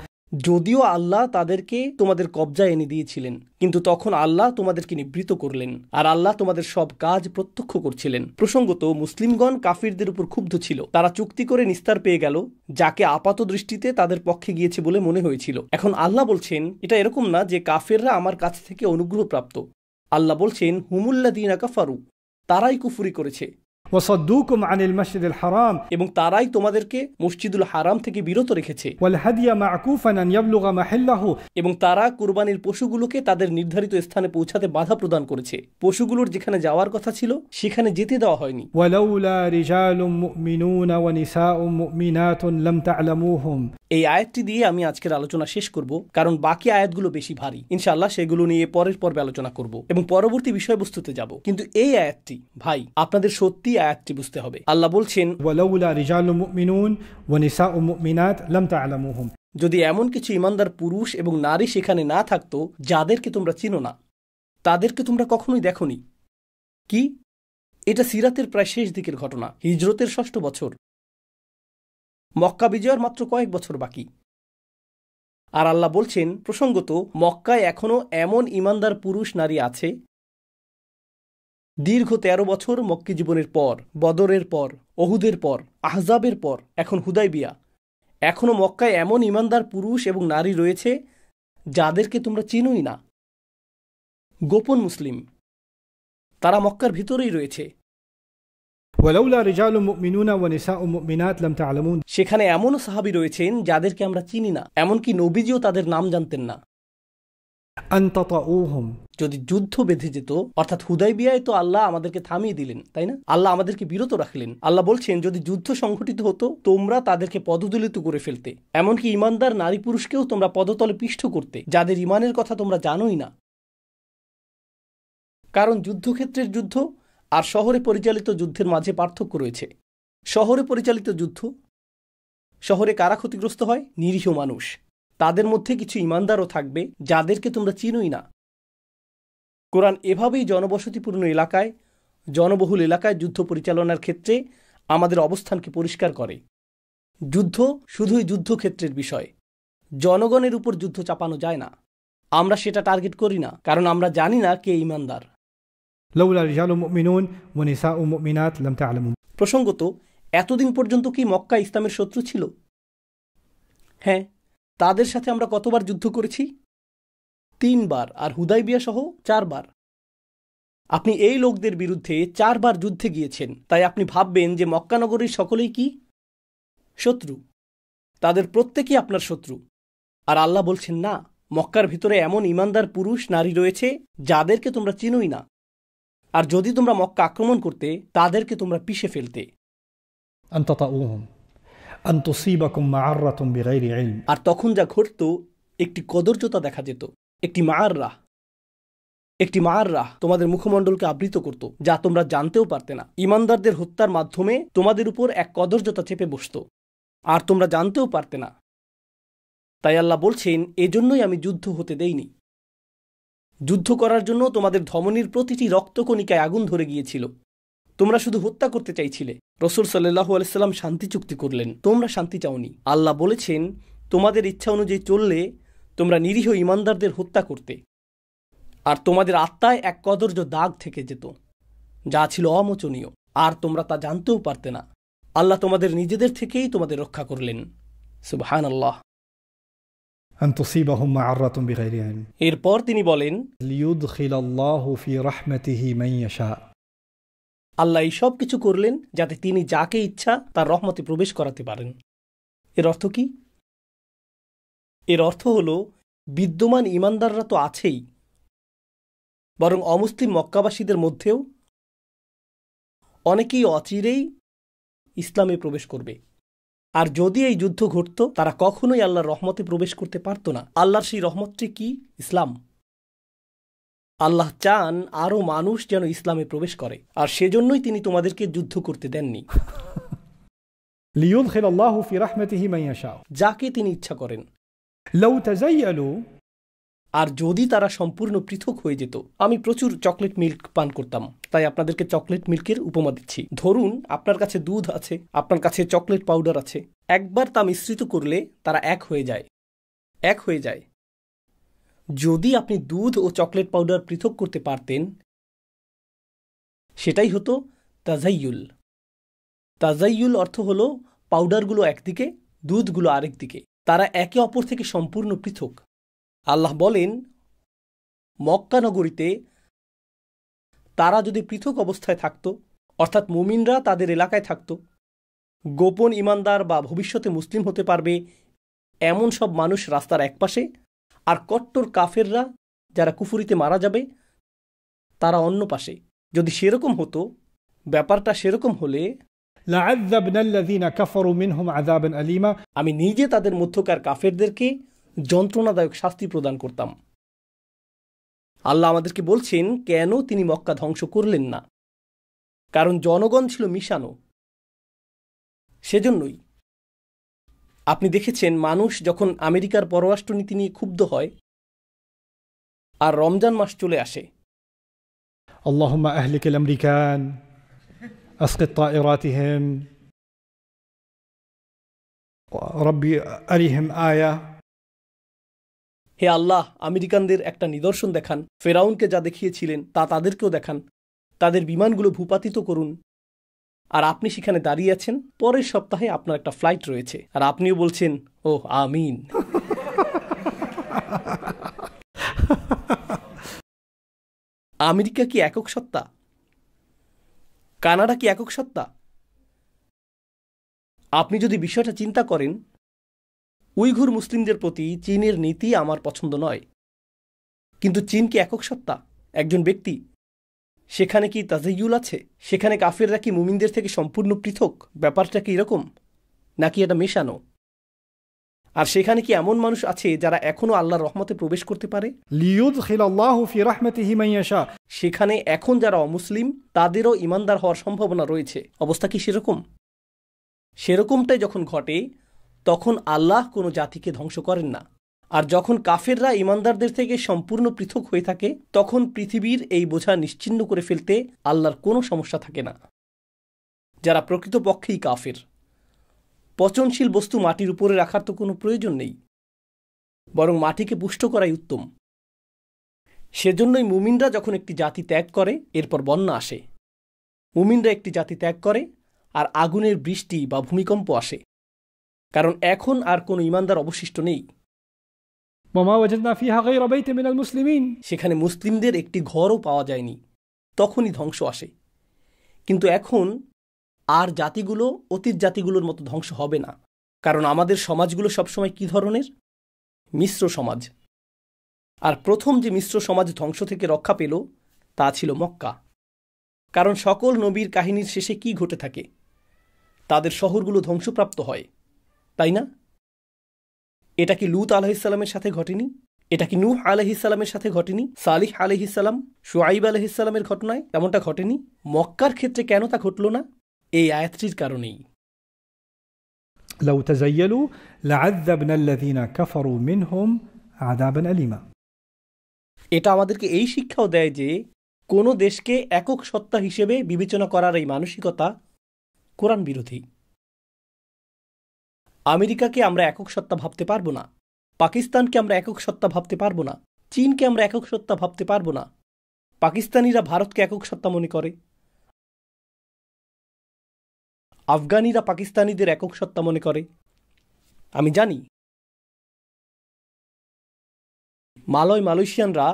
যদিও আল্লাহ তাদেরকে তোমাদের কবজায় এনে দিয়েছিলেন, কিন্তু তখন আল্লাহ তোমাদেরকে নিবৃত করলেন, আর আল্লাহ তোমাদের সব কাজ প্রত্যক্ষ করছিলেন। প্রসঙ্গত, মুসলিমগণ কাফিরদের উপর ক্ষুব্ধ ছিল। তারা চুক্তি করে নিস্তার পেয়ে গেল, যাকে আপাত দৃষ্টিতে তাদের পক্ষে গিয়েছে বলে মনে হয়েছিল। এখন আল্লাহ বলছেন, এটা এরকম না যে কাফেররা আমার কাছ থেকে অনুগ্রহপ্রাপ্ত। আল্লাহ বলছেন, হুমুল্লাযীনা কাফারু, তারাই কুফরি করেছে, وصدوكم عن المسجد الحرام এবং তারাই তোমাদেরকে মসজিদুল হারাম থেকে বিরত রেখেছে, والهدي معكوفا أن يبلغ محله এবং তারা কুরবানির পশুগুলোকে তাদের নির্ধারিত স্থানে পৌঁছাতে বাধা প্রদান করেছে। পশুগুলোর যেখানে যাওয়ার কথা ছিল সেখানে যেতে দেওয়া হয়নি। ولولا رجال مؤمنون ونساء مؤمنات لم تعلموهم এই আয়াতটি দিয়ে আমি আজকের আলোচনা শেষ করব, কারণ বাকি আয়াতগুলো বেশি ভারী। ইনশাআল্লাহ সেগুলো নিয়ে পরের পর্বে আলোচনা করব এবং পরবর্তী বিষয়বস্তুতে যাব। কিন্তু এই আয়াতটি, ভাই, আপনাদের সত্যি আয়াতটি বুঝতে হবে। আল্লাহ বলছেন, ولولا رجال مؤمنون ونساء مؤمنات لم تعلموهم যদি এমন কিছু ইমানদার পুরুষ এবং নারী সেখানে না থাকতো যাদেরকে তোমরা চিনো না, তাদেরকে তোমরা কখনোই দেখোনি। কি? এটা সিরাতের প্রায় শেষ দিকের ঘটনা, হিজরতের ৬ষ্ঠ বছর, মক্কা বিজয়ের মাত্র কয়েক বছর বাকি। আর আল্লাহ বলছেন, প্রসঙ্গত, মক্কায় এখনো এমন ইমানদার পুরুষ নারী আছে দীর্ঘ ১৩ বছর মক্কি জীবনের পর, বদরের পর, ওহুদের পর, আহজাবের পর, এখন হুদাইবিয়া, এখনো মক্কায় এমন ইমানদার পুরুষ এবং নারী রয়েছে যাদেরকে তোমরা চিনোই না। গোপন মুসলিম, তারা মক্কার ভিতরেই রয়েছে। ولولا رجال مؤمنون ونساء مؤمنات لم تعلمون সেখানে এমনও সাহাবী রয়েছেন যাদেরকে আমরা চিনি না, এমনকি নবীজিও তাদের নাম জানতেন না। أن تطؤوهم যদি যুদ্ধ বেঁধে যেত, অর্থাৎ হুদাইবিয়ায় তো আল্লাহ আমাদেরকে থামিয়ে দিলেন, তাই না? আল্লাহ আমাদেরকে বিরত রাখলেন। আল্লাহ বলছেন, যদি যুদ্ধ সংঘটিত হতো তোমরা তাদেরকে পদদলিত করে ফেলতে, এমনকি ইমানদার নারী পুরুষকেও তোমরা পদতলে পিষ্ট করতে, যাদের ইমানের কথা তোমরা জানোই না। কারণ যুদ্ধক্ষেত্রের যুদ্ধ আর শহরে পরিচালিত যুদ্ধের মাঝে পার্থক্য রয়েছে। শহরে পরিচালিত যুদ্ধ, শহরে কারা ক্ষতিগ্রস্ত হয়? নিরীহ মানুষ। তাদের মধ্যে কিছু ইমানদারও থাকবে যাদেরকে তোমরা চিনোই না। কোরআন এভাবেই জনবসতিপূর্ণ এলাকায়, জনবহুল এলাকায় যুদ্ধ পরিচালনার ক্ষেত্রে আমাদের অবস্থানকে পরিষ্কার করে। যুদ্ধ শুধুই যুদ্ধক্ষেত্রের বিষয়, জনগণের উপর যুদ্ধ চাপানো যায় না। আমরা সেটা টার্গেট করি না, কারণ আমরা জানি না কে ইমানদার। لولا رجال مؤمنون ونساء مؤمنات لم تعلمون প্রসঙ্গত, এতদিন পর্যন্ত কি মক্কা ইসলামের শত্রু ছিল? হ্যাঁ, তাদের সাথে আমরা কতবার যুদ্ধ করেছি? ৩ বার, আর হুদাইবিয়া সহ 4 বার। আপনি এই লোকদের বিরুদ্ধে 4 বার যুদ্ধে গিয়েছেন, তাই আপনি ভাববেন যে মক্কা নগরীর সকলেই কি শত্রু, তাদের প্রত্যেকেই আপনার শত্রু। আর আল্লাহ বলছেন, না, মক্কার ভিতরে এমন ইমানদার পুরুষ নারী রয়েছে যাদেরকে তোমরা চিনোই না, আর যদি তোমরা মক্কা আক্রমণ করতে তাদেরকে তোমরা পিষে ফেলতে। أن تطؤوهم أن تصيبكم معرة بغير علم আর তখন যা ঘটত, একটি কদর্যতা দেখা যেত, একটি মাআররাহ তোমাদের মুখমণ্ডলকে আবৃত করত, যা তোমরা জানতেও পারতে না। ইমানদারদের হত্যার মাধ্যমে তোমাদের উপর এক কদর্যতা চেপে বসত, আর তোমরা জানতেও পারতে না। তাই আল্লাহ বলছেন, এজন্যই আমি যুদ্ধ হতে দেইনি। যুদ্ধ করার জন্য তোমাদের ধমনীর প্রতিটি রক্তকণিকায় আগুন ধরে গিয়েছিল। তোমরা শুধু হত্যা করতে চাইছিলে। রাসূল সাল্লাল্লাহু আলাইহি সাল্লাম শান্তি চুক্তি করলেন, তোমরা শান্তি চাওনি। আল্লাহ বলেছেন, তোমাদের ইচ্ছা অনুযায়ী চললে তোমরা নিরীহ ইমানদারদের হত্যা করতে, আর তোমাদের আত্মায় এক কদর্য দাগ থেকে যেত, যা ছিল অমোচনীয়, আর তোমরা তা জানতেও পারতে না। আল্লাহ তোমাদের নিজেদের থেকেই তোমাদের রক্ষা করলেন। সুবহানাল্লাহ। أن تصيبهم معرة بغير علم এরপর তিনি বলেন, ليدخل الله في رحمته من يشاء আল্লাহ এই সব কিছু করলেন যাতে তিনি যাকে ইচ্ছা তার রহমতে প্রবেশ করাতে পারেন। এর অর্থ কি? এর অর্থ হল, বিদ্যমান ইমানদাররা তো আছেই, বরং অমুসলিম মক্কাবাসীদের মধ্যেও অনেকেই অচিরেই ইসলামে প্রবেশ করবে। আর যদি এই যুদ্ধ ঘটত, তারা কখনোই আল্লাহর রহমতে প্রবেশ করতে পারত না। আল্লাহর সেই রহমতটি কি? ইসলাম। আল্লাহ চান আরও মানুষ যেন ইসলামে প্রবেশ করে, আর সেজন্যই তিনি তোমাদেরকে যুদ্ধ করতে দেননি। ليدخل الله في رحمته من يشاء যাকে তিনি ইচ্ছা করেন। لو تزيلوا আর যদি তারা সম্পূর্ণ পৃথক হয়ে যেত। আমি প্রচুর চকলেট মিল্ক পান করতাম, তাই আপনাদেরকে চকলেট মিল্কের উপমা দিচ্ছি। ধরুন আপনার কাছে দুধ আছে, আপনার কাছে চকলেট পাউডার আছে। একবার তা মিশ্রিত করলে তারা এক হয়ে যায়। যদি আপনি দুধ ও চকলেট পাউডার পৃথক করতে পারতেন, সেটাই হতো তাজাইয়ুল। তাজাইয়ুল অর্থ হলো পাউডারগুলো একদিকে, দুধগুলো আরেক দিকে, তারা একে অপর থেকে সম্পূর্ণ পৃথক। আল্লাহ বলেন, মক্কা নগরীতে তারা যদি পৃথক অবস্থায় থাকত, অর্থাৎ মুমিনরা তাদের এলাকায় থাকত, গোপন ইমানদার বা ভবিষ্যতে মুসলিম হতে পারবে এমন সব মানুষ রাস্তার একপাশে, আর কট্টর কাফেররা যারা কুফুরিতে মারা যাবে তারা অন্য পাশে। যদি সেরকম হতো, ব্যাপারটা সেরকম হলে لعذبنا الذين كفروا منهم عذابا أليما আমি নিজে তাদের মধ্যকার কাফেরদেরকে যন্ত্রণাদায়ক শাস্তি প্রদান করতাম। আল্লাহ আমাদেরকে বলছেন কেন তিনি মক্কা ধ্বংস করলেন না, কারণ জনগণ ছিল মিশানো। সেজন্যই আপনি দেখেছেন মানুষ যখন আমেরিকার পররাষ্ট্রনীতি নিয়ে ক্ষুব্ধ হয় আর রমজান মাস চলে আসে, اللهم أهلك الأمريكان أسقط طائراتهم ربي أريهم آية হে আল্লাহ, আমেরিকানদের একটা নিদর্শন দেখান, ফেরাউনকে যা দেখিয়েছিলেন তা তাদেরকেও দেখান, তাদের বিমানগুলো ভূপাতিত করুন। আর আপনি সেখানে দাঁড়িয়ে আছেন, পরের সপ্তাহে আপনার একটা ফ্লাইট রয়েছে, আর আপনিও বলছেন ওহ আমিন। আমেরিকা কি একক সত্তা? কানাডা কি একক সত্তা? আপনি যদি বিষয়টা চিন্তা করেন, উইঘুর মুসলিমদের প্রতি চীনের নীতি আমার পছন্দ নয়, কিন্তু চীন কি একক সত্তা, একজন ব্যক্তি? সেখানে কি তাজাইয়ুল আছে? সেখানে কাফেররা কি মুমিনদের থেকে সম্পূর্ণ পৃথক? ব্যাপারটা কি এরকম, নাকি এটা মেশানো? আর সেখানে কি এমন মানুষ আছে যারা এখনো আল্লাহর রহমতে প্রবেশ করতে পারে? ليدخل الله في رحمته من يشاء সেখানে এখন যারা অমুসলিম তাদেরও ইমানদার হওয়ার সম্ভাবনা রয়েছে। অবস্থা কি সেরকম? সেরকমটাই যখন ঘটে তখন আল্লাহ কোনো জাতিকে ধ্বংস করেন না। আর যখন কাফেররা ইমানদারদের থেকে সম্পূর্ণ পৃথক হয়ে থাকে, তখন পৃথিবীর এই বোঝা নিশ্চিহ্ন করে ফেলতে আল্লাহর কোনো সমস্যা থাকে না। যারা প্রকৃতপক্ষেই কাফের, পচনশীল বস্তু মাটির উপরে রাখার তো কোনো প্রয়োজন নেই, বরং মাটিকে পুষ্ট করাই উত্তম। সেজন্যই মুমিনরা যখন একটি জাতি ত্যাগ করে, এরপর বন্যা আসে। মুমিনরা একটি জাতি ত্যাগ করে আর আগুনের বৃষ্টি বা ভূমিকম্প আসে, কারণ এখন আর কোনো ইমানদার অবশিষ্ট নেই। وما وجدنا فيها غير بيت من المسلمين সেখানে মুসলিমদের একটি ঘরও পাওয়া যায়নি, তখনই ধ্বংস আসে। কিন্তু এখন আর জাতিগুলো অতীত জাতিগুলোর মতো ধ্বংস হবে না, কারণ আমাদের সমাজগুলো সবসময় কি ধরনের? মিশ্র সমাজ। আর প্রথম যে মিশ্র সমাজ ধ্বংস থেকে রক্ষা পেল তা ছিল মক্কা। কারণ সকল নবীর কাহিনীর শেষে কি ঘটে থাকে? তাদের শহরগুলো ধ্বংসপ্রাপ্ত হয়, তাই না? এটা কি লূত আলাইহিসসালামের সাথে ঘটেনি? এটা কি নূহ আলাইহিসসালামের সাথে ঘটেনি? সালিহ আলাইহিসসালাম, শুআইব আলাইহিসসালামের ঘটনায় তেমনটা ঘটেনি? মক্কার ক্ষেত্রে কেন তা ঘটল না? এই আয়াতটির কারণেই। لو تزيلوا لعذبنا الذين كفروا منهم عذابا أليما এটা আমাদেরকে এই শিক্ষাও দেয় যে কোনো দেশকে একক সত্তা হিসেবে বিবেচনা করার এই মানসিকতা কোরআন বিরোধী। আমেরিকাকে আমরা একক সত্তা ভাবতে পারবো না, পাকিস্তানকে আমরা একক সত্তা ভাবতে পারবো না, চীনকে আমরা একক সত্তা ভাবতে পারবো না। পাকিস্তানিরা ভারতকে একক সত্তা মনে করে, আফগানিরা পাকিস্তানিদের একক সত্তা মনে করে। আমি জানি মালয়েশিয়ানরা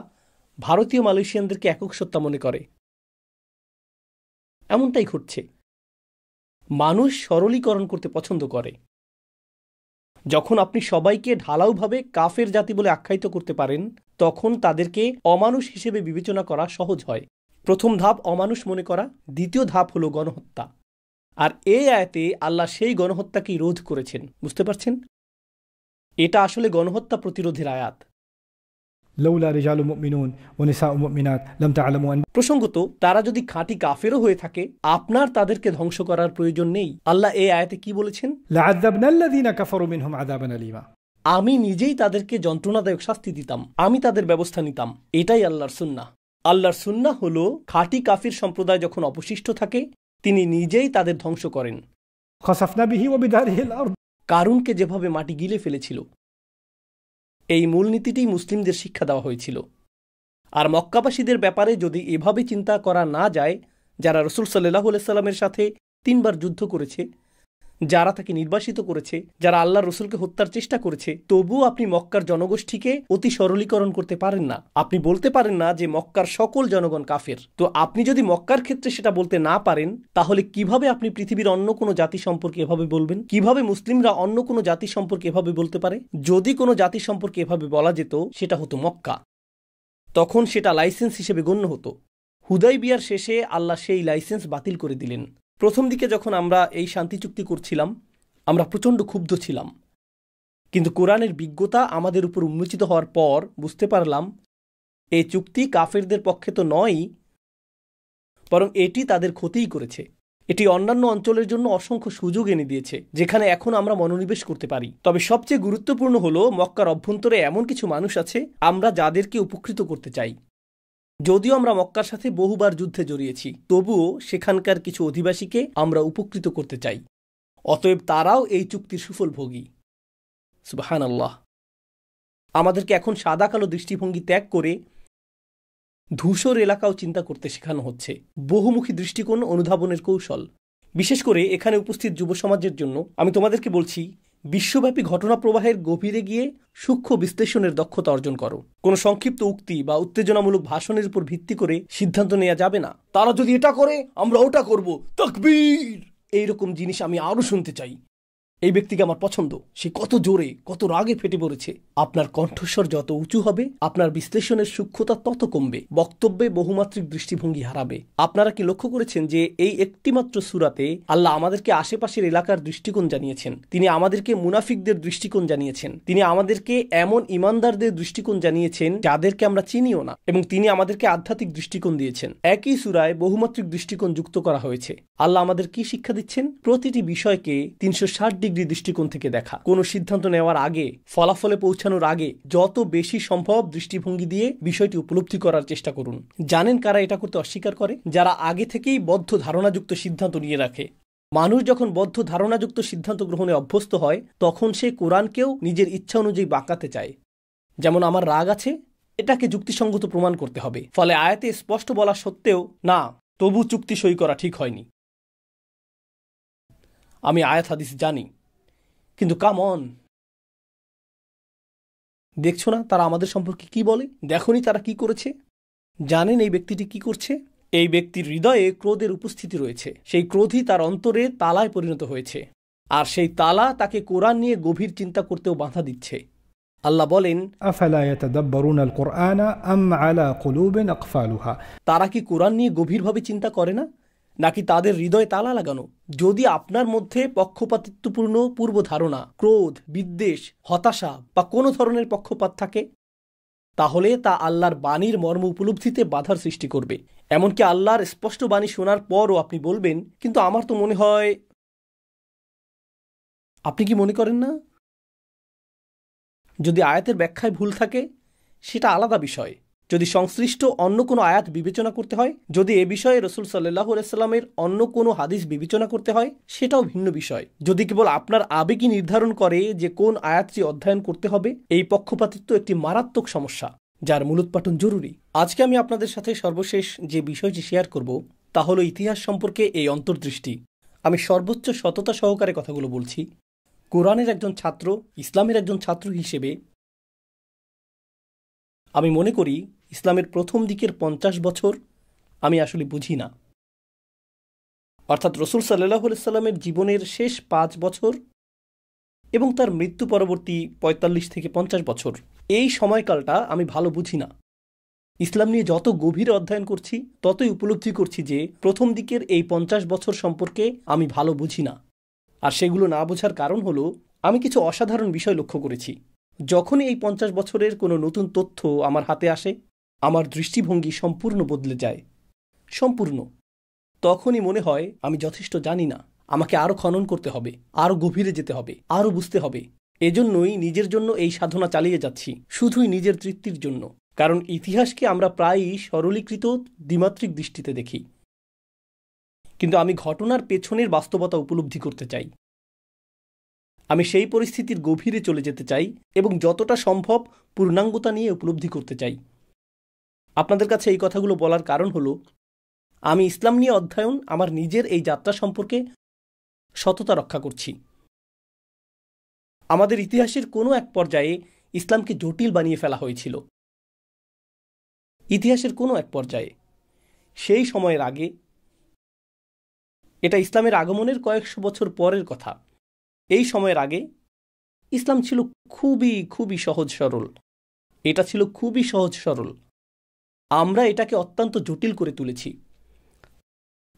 ভারতীয় মালয়েশিয়ানদেরকে একক সত্তা মনে করে। এমনটাই ঘটছে। মানুষ সরলীকরণ করতে পছন্দ করে। যখন আপনি সবাইকে ঢালাওভাবে কাফের জাতি বলে আখ্যায়িত করতে পারেন, তখন তাদেরকে অমানুষ হিসেবে বিবেচনা করা সহজ হয়। প্রথম ধাপ অমানুষ মনে করা, দ্বিতীয় ধাপ হলো গণহত্যা। আর এই আয়াতে আল্লাহ সেই গণহত্যাকেই রোধ করেছেন। বুঝতে পারছেন? এটা আসলে গণহত্যা প্রতিরোধের আয়াত। لولا رجال مؤمنون ونساء مؤمنات لم تعلموا أن প্রসঙ্গত তারা যদি খাঁটি কাফেরও হয়ে থাকে আপনার তাদেরকে ধ্বংস করার প্রয়োজন নেই। আল্লাহ এই আয়াতে কি বলেছেন? لعذبنا الذين كفروا منهم عذابا أليما। আমি নিজেই তাদেরকে যন্ত্রণাদায়ক শাস্তি দিতাম, আমি তাদের ব্যবস্থা নিতাম। এটাই আল্লাহর সুন্নাহ। আল্লাহর সুন্নাহ হলো খাঁটি কাফির সম্প্রদায় যখন অবশিষ্ট থাকে তিনি নিজেই তাদের ধ্বংস করেন। خسفنا به وبداره الأرض। কারুনকে যেভাবে মাটি গিলে ফেলেছিল, এই মূলনীতিটি মুসলিমদের শিক্ষা দেওয়া হয়েছিল। আর মক্কাবাসীদের ব্যাপারে যদি এভাবে চিন্তা করা না যায়, যারা রাসূল সাল্লাল্লাহু আলাইহি সাল্লামের সাথে 3 বার যুদ্ধ করেছে, যারা তাকে নির্বাসিত করেছে, যারা আল্লাহর রাসূলকে হত্যার চেষ্টা করেছে, তবুও আপনি মক্কার জনগোষ্ঠীকে অতি সরলীকরণ করতে পারেন না। আপনি বলতে পারেন না যে মক্কার সকল জনগণ কাফের। তো আপনি যদি মক্কার ক্ষেত্রে সেটা বলতে না পারেন, তাহলে কিভাবে আপনি পৃথিবীর অন্য কোনো জাতি সম্পর্কে এভাবে বলবেন? কিভাবে মুসলিমরা অন্য কোনো জাতি সম্পর্কে এভাবে বলতে পারে? যদি কোনো জাতি সম্পর্কে এভাবে বলা যেত, সেটা হতো মক্কা। তখন সেটা লাইসেন্স হিসেবে গণ্য হতো। হুদাইবিয়ার শেষে আল্লাহ সেই লাইসেন্স বাতিল করে দিলেন। প্রথম দিকে যখন আমরা এই শান্তি চুক্তি করছিলাম, আমরা প্রচণ্ড ক্ষুব্ধ ছিলাম, কিন্তু কোরআনের বিজ্ঞতা আমাদের উপর উন্মোচিত হওয়ার পর বুঝতে পারলাম এই চুক্তি কাফেরদের পক্ষে তো নয়ই, বরং এটি তাদের ক্ষতিই করেছে। এটি অন্যান্য অঞ্চলের জন্য অসংখ্য সুযোগ এনে দিয়েছে, যেখানে এখন আমরা মনোনিবেশ করতে পারি। তবে সবচেয়ে গুরুত্বপূর্ণ হলো মক্কার অভ্যন্তরে এমন কিছু মানুষ আছে আমরা যাদেরকে উপকৃত করতে চাই। যদিও আমরা মক্কার সাথে বহুবার যুদ্ধে জড়িয়েছি, তবুও সেখানকার কিছু অধিবাসীকে আমরা উপকৃত করতে চাই। অতএব তারাও এই চুক্তির সুফল ভোগী। সুবহানাল্লাহ। আমাদেরকে এখন সাদা কালো দৃষ্টিভঙ্গি ত্যাগ করে ধূসর এলাকাও চিন্তা করতে শেখানো হচ্ছে। বহুমুখী দৃষ্টিকোণ অনুধাবনের কৌশল। বিশেষ করে এখানে উপস্থিত যুব সমাজের জন্য আমি তোমাদেরকে বলছি, বিশ্বব্যাপী ঘটনা প্রবাহের গভীরে গিয়ে সূক্ষ্ম বিশ্লেষণের দক্ষতা অর্জন করো। কোনো সংক্ষিপ্ত উক্তি বা উত্তেজনামূলক ভাষণের উপর ভিত্তি করে সিদ্ধান্ত নেওয়া যাবে না। তারা যদি এটা করে আমরা ওটা করব, তাকবীর, এইরকম জিনিস আমি আরো শুনতে চাই। এই ব্যক্তিকে আমার পছন্দ, সে কত জোরে কত রাগে ফেটে পড়েছে। আপনার কণ্ঠস্বর যত উঁচু হবে, আপনার বিশ্লেষণের সূক্ষ্মতা তত কমবে, বক্তব্যে বহুমাত্রিক দৃষ্টিভঙ্গি হারাবে। আপনারা কি লক্ষ্য করেছেন যে এই একটিমাত্র সূরাতে আল্লাহ আমাদেরকে আশেপাশের এলাকার দৃষ্টিকোণ জানিয়েছেন, তিনি আমাদেরকে মুনাফিকদের দৃষ্টিকোণ জানিয়েছেন, তিনি আমাদেরকে এমন ইমানদারদের দৃষ্টিকোণ জানিয়েছেন যাদেরকে আমরা চিনিও না, এবং তিনি আমাদেরকে আধ্যাত্মিক দৃষ্টিকোণ দিয়েছেন। একই সূরায় বহুমাত্রিক দৃষ্টিকোণ যুক্ত করা হয়েছে। আল্লাহ আমাদের কি শিক্ষা দিচ্ছেন? প্রতিটি বিষয়কে 360 ডিগ্রি দৃষ্টিকোণ থেকে দেখা। কোনো সিদ্ধান্ত নেওয়ার আগে, ফলাফলে পৌঁছানোর আগে যত বেশি সম্ভব দৃষ্টিভঙ্গি দিয়ে বিষয়টি উপলব্ধি করার চেষ্টা করুন। জানেন কারা এটা করতে অস্বীকার করে? যারা আগে থেকেই বদ্ধ ধারণাযুক্ত সিদ্ধান্ত নিয়ে রাখে। মানুষ যখন বদ্ধ ধারণাযুক্ত সিদ্ধান্ত গ্রহণে অভ্যস্ত হয়, তখন সে কোরআনকেও নিজের ইচ্ছা অনুযায়ী বাঁকাতে চায়। যেমন আমার রাগ আছে, এটাকে যুক্তিসঙ্গত প্রমাণ করতে হবে। ফলে আয়াতে স্পষ্ট বলা সত্ত্বেও না, তবু চুক্তি সই করা ঠিক হয়নি। আমি আয়াত হাদিস জানি, কিন্তু কাম অন, দেখছো না তারা আমাদের সম্পর্কে কি বলে? দেখোনি তারা কি করেছে? জানেন এই ব্যক্তিটি কি করছে? এই ব্যক্তির হৃদয়ে ক্রোধের উপস্থিতি রয়েছে। সেই ক্রোধই তার অন্তরে তালায় পরিণত হয়েছে, আর সেই তালা তাকে কোরআন নিয়ে গভীর চিন্তা করতেও বাধা দিচ্ছে। আল্লাহ বলেন, আফালা ইয়াতাদাব্বারুনা আল কুরআন আম আলা কুলুবিন আকফালুহা। তারা কি কোরআন নিয়ে গভীরভাবে চিন্তা করে না, নাকি তাদের হৃদয়ে তালা লাগানো? যদি আপনার মধ্যে পক্ষপাতিত্বপূর্ণ পূর্ব ধারণা, ক্রোধ, বিদ্বেষ, হতাশা বা কোনো ধরনের পক্ষপাত থাকে, তাহলে তা আল্লাহর বাণীর মর্ম উপলব্ধিতে বাধার সৃষ্টি করবে। এমনকি আল্লাহর স্পষ্ট বাণী শোনার পরও আপনি বলবেন, কিন্তু আমার তো মনে হয়। আপনি কি মনে করেন না? যদি আয়াতের ব্যাখ্যায় ভুল থাকে সেটা আলাদা বিষয়। যদি সংশ্লিষ্ট অন্য কোনো আয়াত বিবেচনা করতে হয়, যদি এ বিষয়ে রাসূল সাল্লাল্লাহু আলাইহি সাল্লামের অন্য কোনো হাদিস বিবেচনা করতে হয়, সেটাও ভিন্ন বিষয়। যদি কেবল আপনার আবেগই নির্ধারণ করে যে কোন আয়াতটি অধ্যয়ন করতে হবে, এই পক্ষপাতিত্ব একটি মারাত্মক সমস্যা, যার মূলোৎপাটন জরুরি। আজকে আমি আপনাদের সাথে সর্বশেষ যে বিষয়টি শেয়ার করব তা হলো ইতিহাস সম্পর্কে এই অন্তর্দৃষ্টি। আমি সর্বোচ্চ সততা সহকারে কথাগুলো বলছি। কোরআনের একজন ছাত্র, ইসলামের একজন ছাত্র হিসেবে আমি মনে করি ইসলামের প্রথম দিকের 50 বছর আমি আসলে বুঝি না, অর্থাৎ রাসূল সাল্লাল্লাহু আলাইহি সাল্লামের জীবনের শেষ 5 বছর এবং তার মৃত্যু পরবর্তী 45 থেকে 50 বছর, এই সময়কালটা আমি ভালো বুঝি না। ইসলাম নিয়ে যত গভীরে অধ্যয়ন করছি, ততই উপলব্ধি করছি যে প্রথম দিকের এই 50 বছর সম্পর্কে আমি ভালো বুঝি না। আর সেগুলো না বোঝার কারণ হলো আমি কিছু অসাধারণ বিষয় লক্ষ্য করেছি। যখনই এই 50 বছরের কোনো নতুন তথ্য আমার হাতে আসে, আমার দৃষ্টিভঙ্গি সম্পূর্ণ বদলে যায়, সম্পূর্ণ। তখনই মনে হয় আমি যথেষ্ট জানি না, আমাকে আরও খনন করতে হবে, আরও গভীরে যেতে হবে, আরও বুঝতে হবে। এজন্যই নিজের জন্য এই সাধনা চালিয়ে যাচ্ছি, শুধুই নিজের তৃপ্তির জন্য। কারণ ইতিহাসকে আমরা প্রায়ই সরলীকৃত দ্বিমাত্রিক দৃষ্টিতে দেখি, কিন্তু আমি ঘটনার পেছনের বাস্তবতা উপলব্ধি করতে চাই। আমি সেই পরিস্থিতির গভীরে চলে যেতে চাই এবং যতটা সম্ভব পূর্ণাঙ্গতা নিয়ে উপলব্ধি করতে চাই। আপনাদের কাছে এই কথাগুলো বলার কারণ হলো, আমি ইসলাম নিয়ে অধ্যয়ন, আমার নিজের এই যাত্রা সম্পর্কে সততা রক্ষা করছি। আমাদের ইতিহাসের কোনো এক পর্যায়ে ইসলামকে জটিল বানিয়ে ফেলা হয়েছিল। ইতিহাসের কোনো এক পর্যায়ে, সেই সময়ের আগে, এটা ইসলামের আগমনের কয়েকশো বছর পরের কথা, এই সময়ের আগে ইসলাম ছিল খুবই খুবই সহজ সরল। এটা ছিল খুবই সহজ সরল। আমরা এটাকে অত্যন্ত জটিল করে তুলেছি।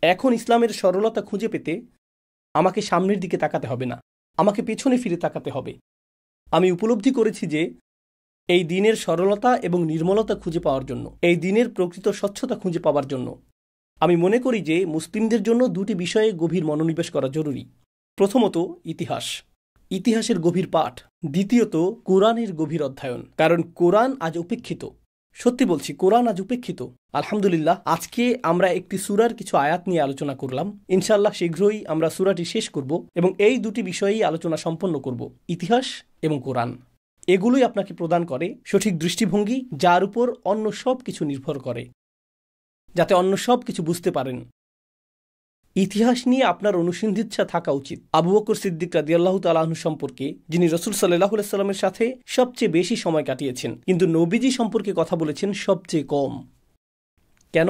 এখন ইসলামের সরলতা খুঁজে পেতে আমাকে সামনের দিকে তাকাতে হবে না, আমাকে পেছনে ফিরে তাকাতে হবে। আমি উপলব্ধি করেছি যে এই দিনের সরলতা এবং নির্মলতা খুঁজে পাওয়ার জন্য, এই দিনের প্রকৃত স্বচ্ছতা খুঁজে পাওয়ার জন্য আমি মনে করি যে মুসলিমদের জন্য দুটি বিষয়ে গভীর মনোনিবেশ করা জরুরি। প্রথমত ইতিহাস, ইতিহাসের গভীর পাঠ। দ্বিতীয়ত কোরআনের গভীর অধ্যয়ন, কারণ কোরআন আজ উপেক্ষিত। সত্যি বলছি, কোরআন আজ উপেক্ষিত। আলহামদুলিল্লাহ, আজকে আমরা একটি সূরার কিছু আয়াত নিয়ে আলোচনা করলাম। ইনশাআল্লাহ শীঘ্রই আমরা সূরাটি শেষ করব এবং এই দুটি বিষয়েই আলোচনা সম্পন্ন করব, ইতিহাস এবং কোরআন। এগুলোই আপনাকে প্রদান করে সঠিক দৃষ্টিভঙ্গি, যার উপর অন্য সব কিছু নির্ভর করে, যাতে অন্য সব কিছু বুঝতে পারেন। ইতিহাস নিয়ে আপনার অনুসন্ধিৎসা থাকা উচিত। আবু বকর সিদ্দিক রাদিয়াল্লাহু তাআলা আনহু সম্পর্কে, যিনি রাসূল সাল্লাল্লাহু আলাইহি সাল্লামের সাথে সবচেয়ে বেশি সময় কাটিয়েছেন, কিন্তু নবীজি সম্পর্কে কথা বলেছেন সবচেয়ে কম। কেন?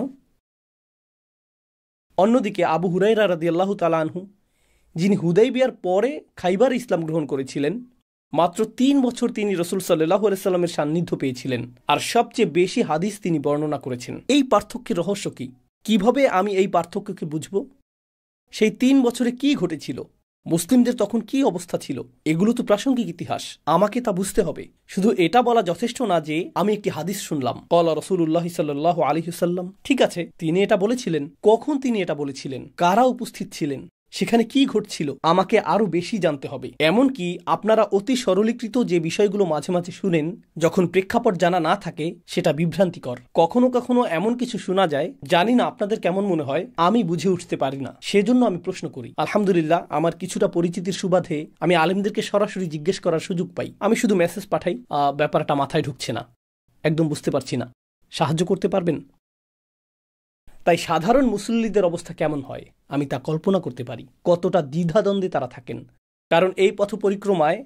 অন্যদিকে আবু হুরায়রা রাদিয়াল্লাহু তাআলা আনহু, যিনি হুদাইবিয়ার পরে খাইবার ইসলাম গ্রহণ করেছিলেন, মাত্র 3 বছর তিনি রাসূল সাল্লাল্লাহু আলাইহি সাল্লামের সান্নিধ্য পেয়েছিলেন, আর সবচেয়ে বেশি হাদিস তিনি বর্ণনা করেছেন। এই পার্থক্যের রহস্য কি? কিভাবে আমি এই পার্থক্যকে বুঝব? সেই 3 বছরে কি ঘটেছিল? মুসলিমদের তখন কি অবস্থা ছিল? এগুলো তো প্রাসঙ্গিক ইতিহাস, আমাকে তা বুঝতে হবে। শুধু এটা বলা যথেষ্ট না যে আমি একটি হাদিস শুনলাম, ক্বালা রাসূলুল্লাহ সাল্লাল্লাহু আলাইহি ওয়াসাল্লাম। ঠিক আছে, তিনি এটা বলেছিলেন, কখন তিনি এটা বলেছিলেন, কারা উপস্থিত ছিলেন, সেখানে কি ঘটছিল, আমাকে আরো বেশি জানতে হবে। এমনকি আপনারা অতি সরলীকৃত যে বিষয়গুলো মাঝে মাঝে শুনেন, যখন প্রেক্ষাপট জানা না থাকে, সেটা বিভ্রান্তিকর। কখনো কখনো এমন কিছু শোনা যায়, জানি না আপনাদের কেমন মনে হয়, আমি বুঝে উঠতে পারি না, সেজন্য আমি প্রশ্ন করি। আলহামদুলিল্লাহ, আমার কিছুটা পরিচিতির সুবাদে আমি আলেমদেরকে সরাসরি জিজ্ঞেস করার সুযোগ পাই। আমি শুধু মেসেজ পাঠাই, ব্যাপারটা মাথায় ঢুকছে না, একদম বুঝতে পারছি না, সাহায্য করতে পারবেন? তাই সাধারণ মুসল্লিদের অবস্থা কেমন হয় আমি তা কল্পনা করতে পারি, কতটা দ্বিধাদ্বন্দ্বে তারা থাকেন। কারণ এই পথ পরিক্রমায়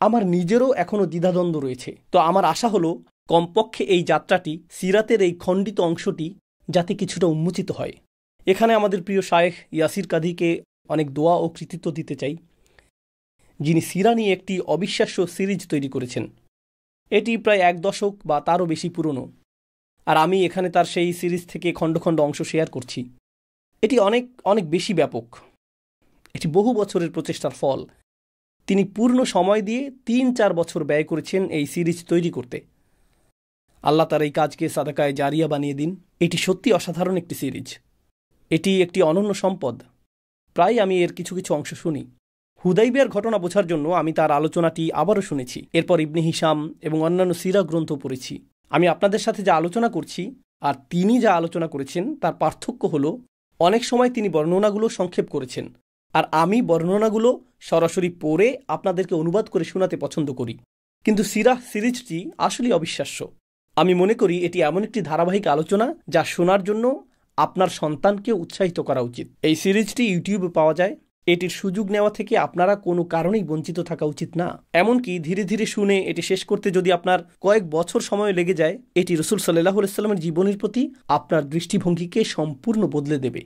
আমার নিজেরও এখনও দ্বিধাদ্বন্দ্ব রয়েছে। তো আমার আশা হলো, কমপক্ষে এই যাত্রাটি, সিরাতের এই খণ্ডিত অংশটি যাতে কিছুটা উন্মোচিত হয়। এখানে আমাদের প্রিয় শায়েখ ইয়াসির কাদিকে অনেক দোয়া ও কৃতিত্ব দিতে চাই, যিনি সিরা নিয়ে একটি অবিশ্বাস্য সিরিজ তৈরি করেছেন। এটি প্রায় 1 দশক বা তারও বেশি পুরনো, আর আমি এখানে তার সেই সিরিজ থেকে খণ্ড খণ্ড অংশ শেয়ার করছি। এটি অনেক অনেক বেশি ব্যাপক, এটি বহু বছরের প্রচেষ্টার ফল। তিনি পূর্ণ সময় দিয়ে 3-4 বছর ব্যয় করেছেন এই সিরিজ তৈরি করতে। আল্লাহ তার এই কাজকে সাদাকায়ে জারিয়া বানিয়ে দিন। এটি সত্যি অসাধারণ একটি সিরিজ, এটি একটি অনন্য সম্পদ। প্রায় আমি এর কিছু কিছু অংশ শুনি। হুদাইবিয়ার ঘটনা বোঝার জন্য আমি তার আলোচনাটি আবারও শুনেছি। এরপর ইবনে হিশাম এবং অন্যান্য সিরা গ্রন্থ পড়েছি। আমি আপনাদের সাথে যা আলোচনা করছি আর তিনি যা আলোচনা করেছেন তার পার্থক্য হলো, অনেক সময় তিনি বর্ণনাগুলো সংক্ষেপ করেছেন, আর আমি বর্ণনাগুলো সরাসরি পড়ে আপনাদেরকে অনুবাদ করে শোনাতে পছন্দ করি। কিন্তু সিরাহ সিরিজটি আসলে অবিশ্বাস্য। আমি মনে করি এটি এমন একটি ধারাবাহিক আলোচনা যা শোনার জন্য আপনার সন্তানকে উৎসাহিত করা উচিত। এই সিরিজটি ইউটিউবে পাওয়া যায়। এটির সুযোগ নেওয়া থেকে আপনারা কোনো কারণেই বঞ্চিত থাকা উচিত না। এমনকি ধীরে ধীরে শুনে এটি শেষ করতে যদি আপনার কয়েক বছর সময় লেগে যায়, এটি রাসূল সাল্লাল্লাহু আলাইহি ওয়াসাল্লামের জীবনের প্রতি আপনার দৃষ্টিভঙ্গিকে সম্পূর্ণ বদলে দেবে।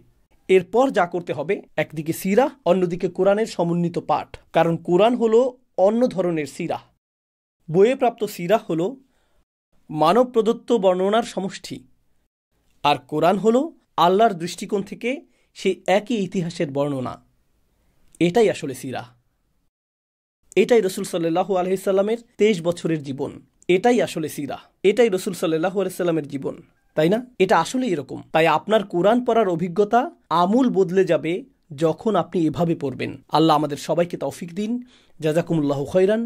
এরপর যা করতে হবে, একদিকে সিরা, অন্যদিকে কোরআনের সমন্বিত পাঠ। কারণ কোরআন হলো অন্য ধরনের সিরা। বইয়ে প্রাপ্ত সিরা হলো মানব প্রদত্ত বর্ণনার সমষ্টি, আর কোরআন হলো আল্লাহর দৃষ্টিকোণ থেকে সেই একই ইতিহাসের বর্ণনা। এটাই আসলে সিরা। এটাই রসুল সাল্লাল্লাহু আলাইহি সাল্লামের 23 বছরের জীবন। এটাই আসলে সিরা, এটাই রসুল সাল্লাল্লাহু আলাইহি সাল্লামের জীবন, তাই না? এটা আসলে এরকম। তাই আপনার কোরআন পড়ার অভিজ্ঞতা আমূল বদলে যাবে যখন আপনি এভাবে পড়বেন। আল্লাহ আমাদের সবাইকে তৌফিক দিন। জাযাকুমুল্লাহু খাইরান।